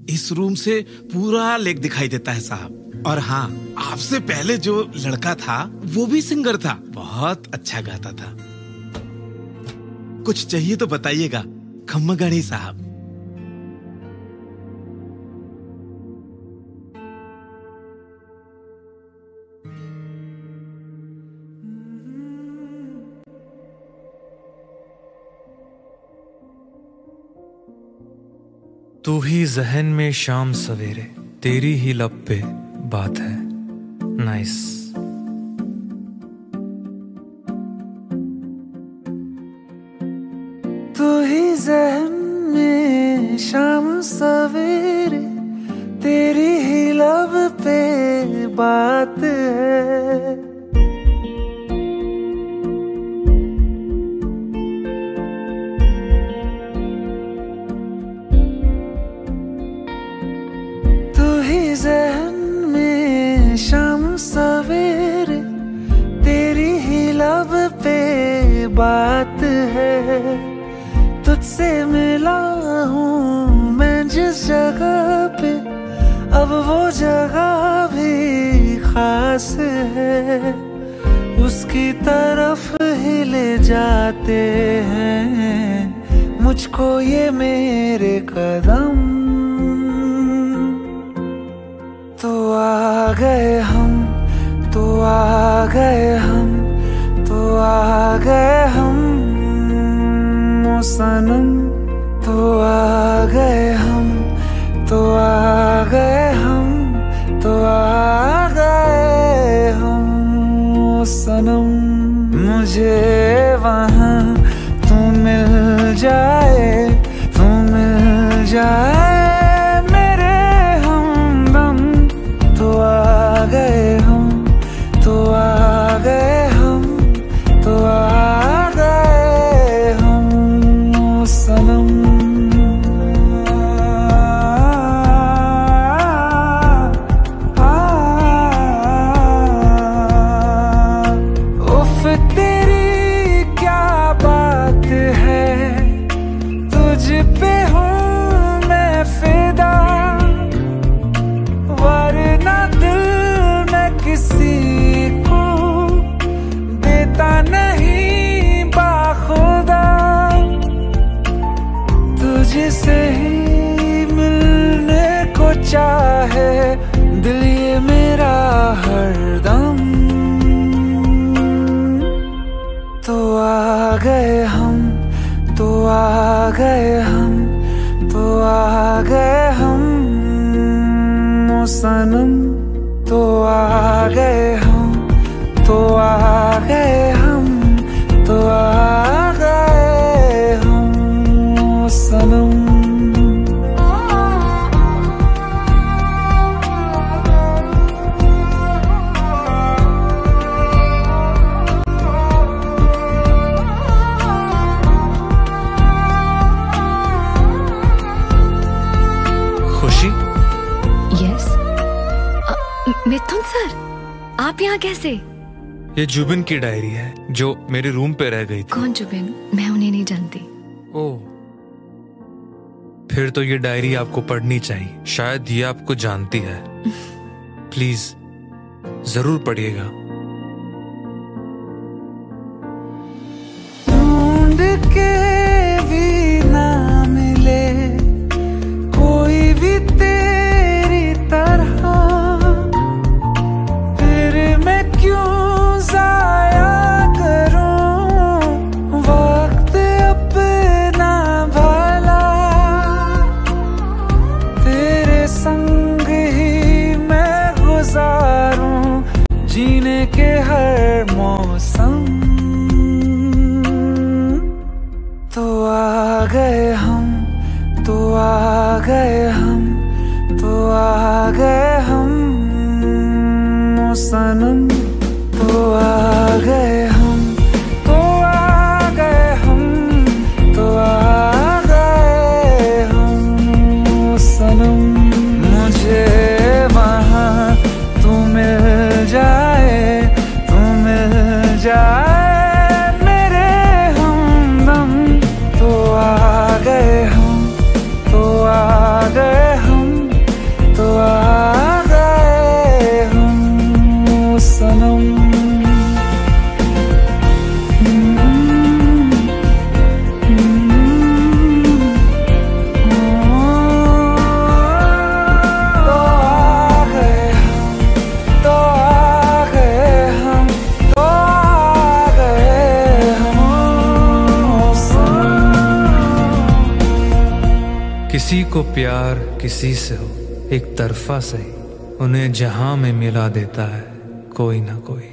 इस रूम से पूरा लेक दिखाई देता है साहब। और हाँ, आपसे पहले जो लड़का था वो भी सिंगर था, बहुत अच्छा गाता था। कुछ चाहिए तो बताइएगा खम्मगणी साहब। तू ही जहन में शाम सवेरे, तेरी ही लब पे बात है। नाइस। तू ही जहन में शाम सवेरे, तेरी ही लब पे बात है। जहन में शाम सवेरे, तेरी ही लब पे बात है। तुझसे मिला हूँ मैं जिस जगह पे, अब वो जगह भी खास है। उसकी तरफ ही ले जाते हैं मुझको ये मेरे कदम। तो आ गए हम, तो आ गए हम, तो आ गए हम ओ सनम। तो आ गए हम, तो आ गए हम, तो आ गए हम ओ सनम। मुझे वहाँ तू मिल जाए, तू मिल जाए मेरे हमदम। तो आ गए हम, तो आ गए हम, तो आ गए हम ओ सनम। उफ तेरी क्या बात है, तुझ पे हूँ मैं फिदा, वरना दिल में किसी को देता नहीं बाखुदा। तुझसे ही मिलने को चाहे दिल ये मेरा हरदम। तो आ गए हम, तो आ गए हम, तो आ गए हम ओ सनम। तो आ गए हम, तो आ गए हम, तो आ गए हम ओ सनम। ये जुबिन की डायरी है जो मेरे रूम पे रह गई थी। कौन जुबिन? मैं उन्हें नहीं जानती। ओह, फिर तो ये डायरी आपको पढ़नी चाहिए, शायद ये आपको जानती है। प्लीज जरूर पढ़िएगा। ढूंढ के भी ना मिले कोई भी तेरी तरह, फिर मैं क्यों जाया करूं वक्त अपना भला, तेरे संग ही मैं गुजारूं जीने के हर मौसम। तो आ गए हम, तो आ गए हम, तो आ गए हम ओ सनम, तो आ गए हम, तो आ गए हम, तो आ गए हम ओ सनम। मुझे वहाँ तू मिल जाए, तू मिल जाए मेरे हमदम। तो आ गए हम, तो आ गए हम, तो आ गए हम ओ सनम। तो आ गए हम, तो आ गए हम, तो आ गए हम ओ सनम। किसी को प्यार किसी से हो, एक तरफा सही, उन्हें जहां में मिला देता है कोई ना कोई।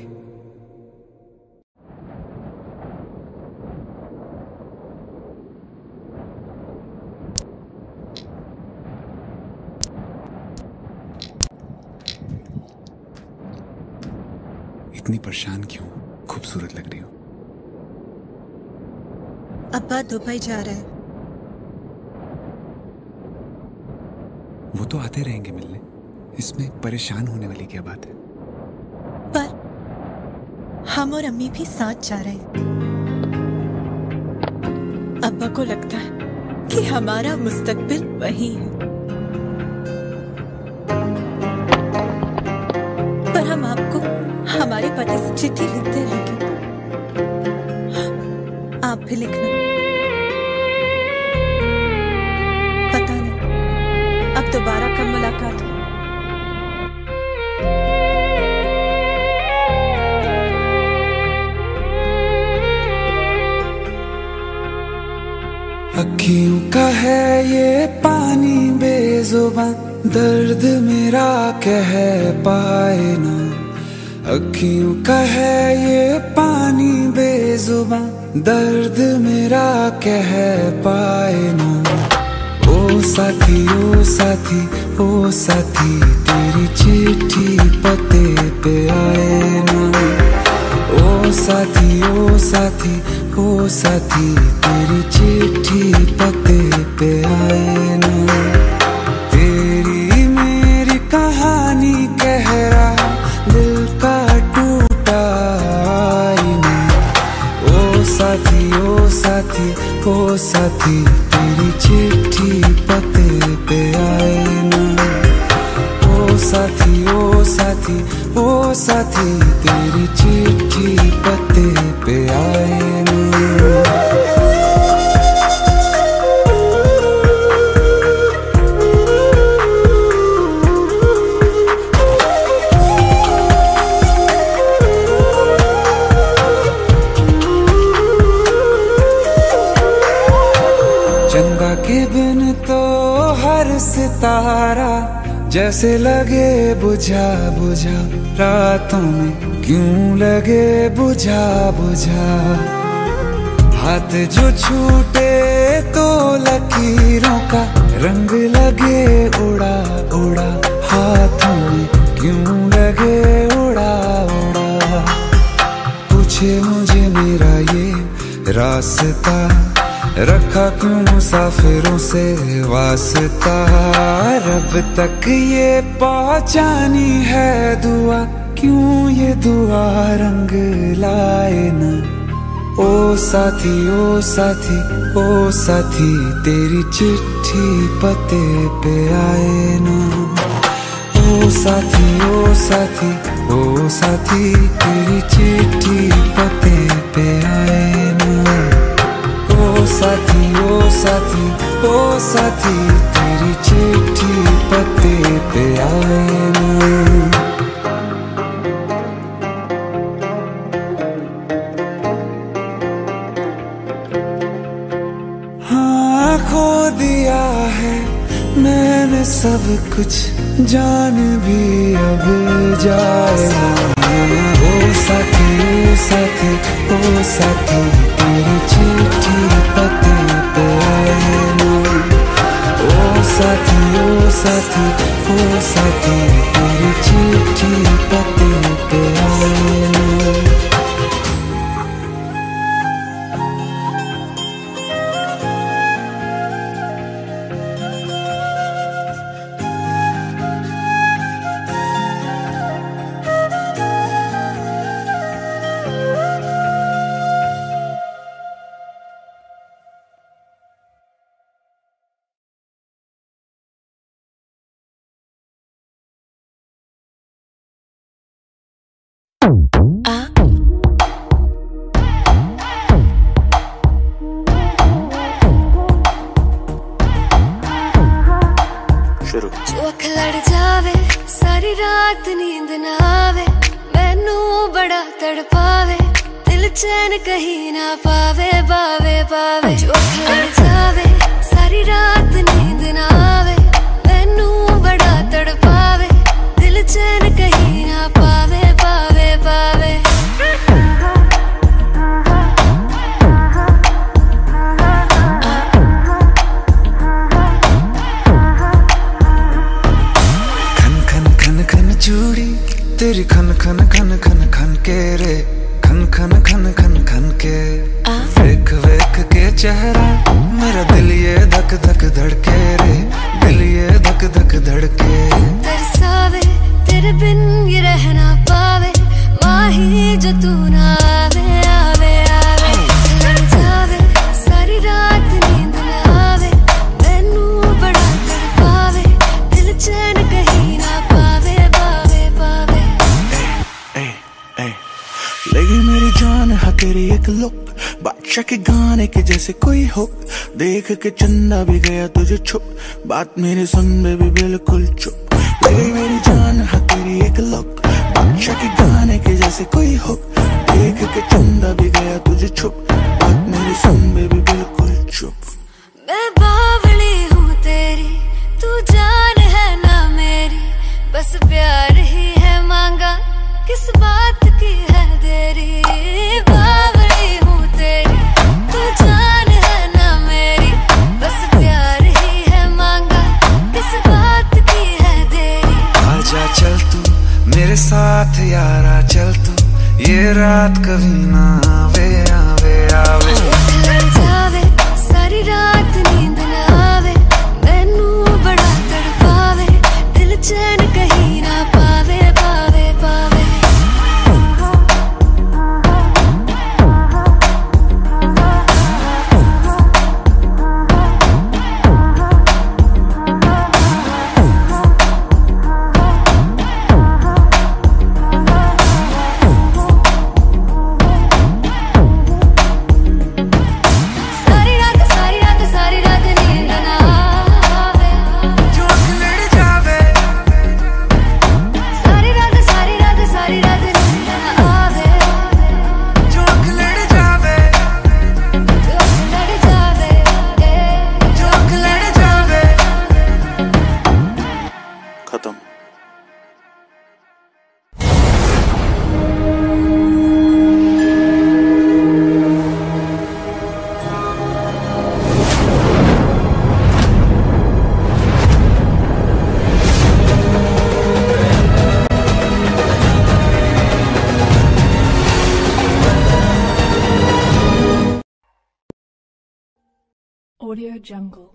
इतनी परेशान क्यों? खूबसूरत लग रही हो। अब्बा दुबई जा रहे हैं। वो तो आते रहेंगे मिलने, इसमें परेशान होने वाली क्या बात है? पर हम और अम्मी भी साथ जा रहे हैं। अब्बा को लगता है कि हमारा मुस्तकबिल वही है, पर हम आपको हमारे पति से चिट्ठी लिखते रहेंगे। आप भी लिखना। पता नहीं अब दोबारा कब मुलाकात हो। अखियों का है ये पानी बेजुबान, दर्द मेरा कह पाए ना। अखियों का है ये पानी बेजुबान, दर्द मेरा कह पाए ना। ओ साथी, ओ साथी, ओ साथी, तेरी चिट्ठी पते पे आए ना। ओ साथी, ओ साथी, ओ साथी, तेरी चिट्ठी पते पे आए ना। तेरी मेरी कहानी कह रहा दिल का टूटा आईना। ओ साथी, ओ साथी, ओ साथी, तेरी चिट्ठी पते पे आए ना। ओ साथी, ओ साथी, ओ साथी, तेरी चिट्ठी पते पे आए ना। चंदा के बिन तो हर सितारा जैसे लगे बुझा बुझा, रातों में क्यों लगे बुझा बुझा। हाथ जो छूटे तो लकीरों का रंग लगे उड़ा उड़ा, हाथों में क्यों लगे उड़ा उड़ा। पूछे मुझे मेरा ये रास्ता, रखा क्यों मुसाफिरों से वास्ता। रब तक ये पहुंचानी है दुआ क्यों ये दुआ रंग लाए न। ओ साथी ओ साथी ओ साथी तेरी चिट्ठी पते पे आए न। ओ साथी ओ साथी ओ साथी तेरी चिट्ठी पते पे आए न। ओ साथी ओ साथी ओ साथी तेरी चिट्ठी पते पे आए न। हाँ खो दिया है मैंने सब कुछ, जान भी अब जाए ना। ओ साथी ओ साथी ओ साथी तेरी चिट्ठी पते पे आए ना। ओ साथी ओ साथी ओ साथी तेरी चिट्ठी पते पे आए ना। जो अख लड़ जावे सारी रात नींद ना आवे, मैनू बड़ा तड़पावे, दिल चैन कहीं ना पावे पावे पावे। जो अख लड़ जावे सारी रात नींद ना आवे, मैनू बड़ा तड़पावे, दिल चैन कहीं ना पावे पावे पावे। चूड़ी तेरी खन खन खन खन खन के रे, खन खन खन खन खन के। वेख वेख के चेहरा मेरा दिल ये धक धक धड़के रे, दिल ये धक धक धड़के। तरसावे तेरे बिन ये रह ना पावे, माही जो तू ना आवे आवे आवे। लड़ जावे सारी रात नींद ना आवे, मैनू बड़ा तड़पावे, दिल चैन कहीं ना पावे पावे पावे। लगी मेरी जान है तेरी एक लुक, बादशाह के गाने के जैसे कोई हो, देख के चंदा भी गया तुझे छुप, बात मेरी सुन बेबी बिल्कुल चुप। लगी मेरी जान है तेरी एक लुक, बादशाह के गाने के जैसे कोई हो, देख के चंदा भी गया तुझे छुप, बात मेरी सुन बेबी बिल्कुल चुप। मैं बावली हूँ तेरी, तू जान है ना मेरी, बस प्यार ही है मांगा, किस बात की है देरी। बावली हूँ तेरी, तू जान है ना मेरी, बस प्यार ही है मांगा, किस बात की है देरी। आजा चल तू मेरे साथ यारा, चल तू ये रात कभी ना आवे आवे आवे। लड़ जावे सारी रात नींद ना आवे, मैनू बड़ा तड़पावे, दिल चैन कहीं ना पावे पावे पावे। Audio Jungle.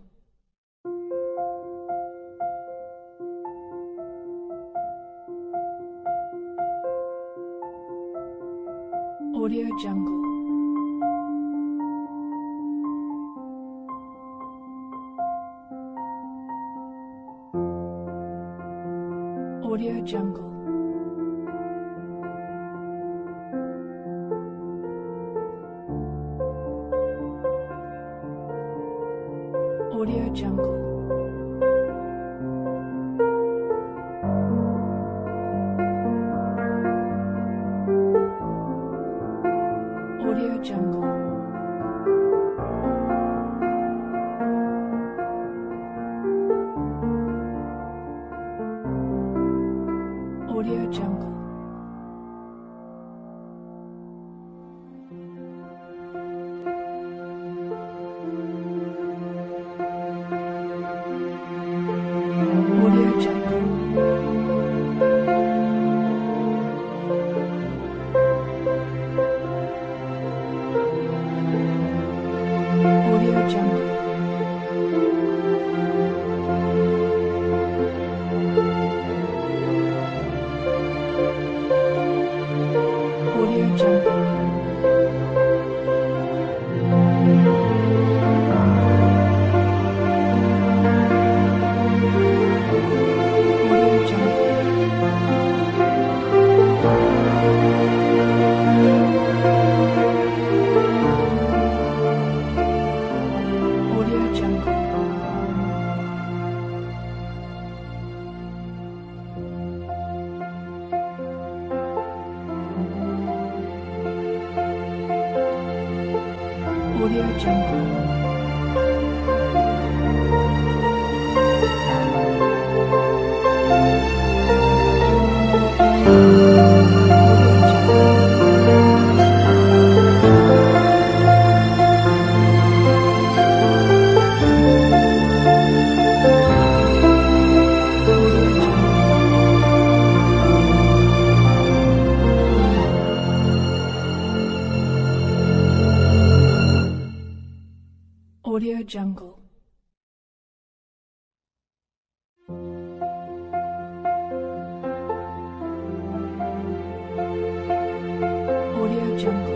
Audio Jungle. Audio Jungle. Audio Jungle. Audio Jungle. Audio Jungle. Audio Jungle. Audio Jungle. Audio Jungle. Audio Jungle. Audio Jungle. Audio Jungle. Audio Jungle. Audio Jungle.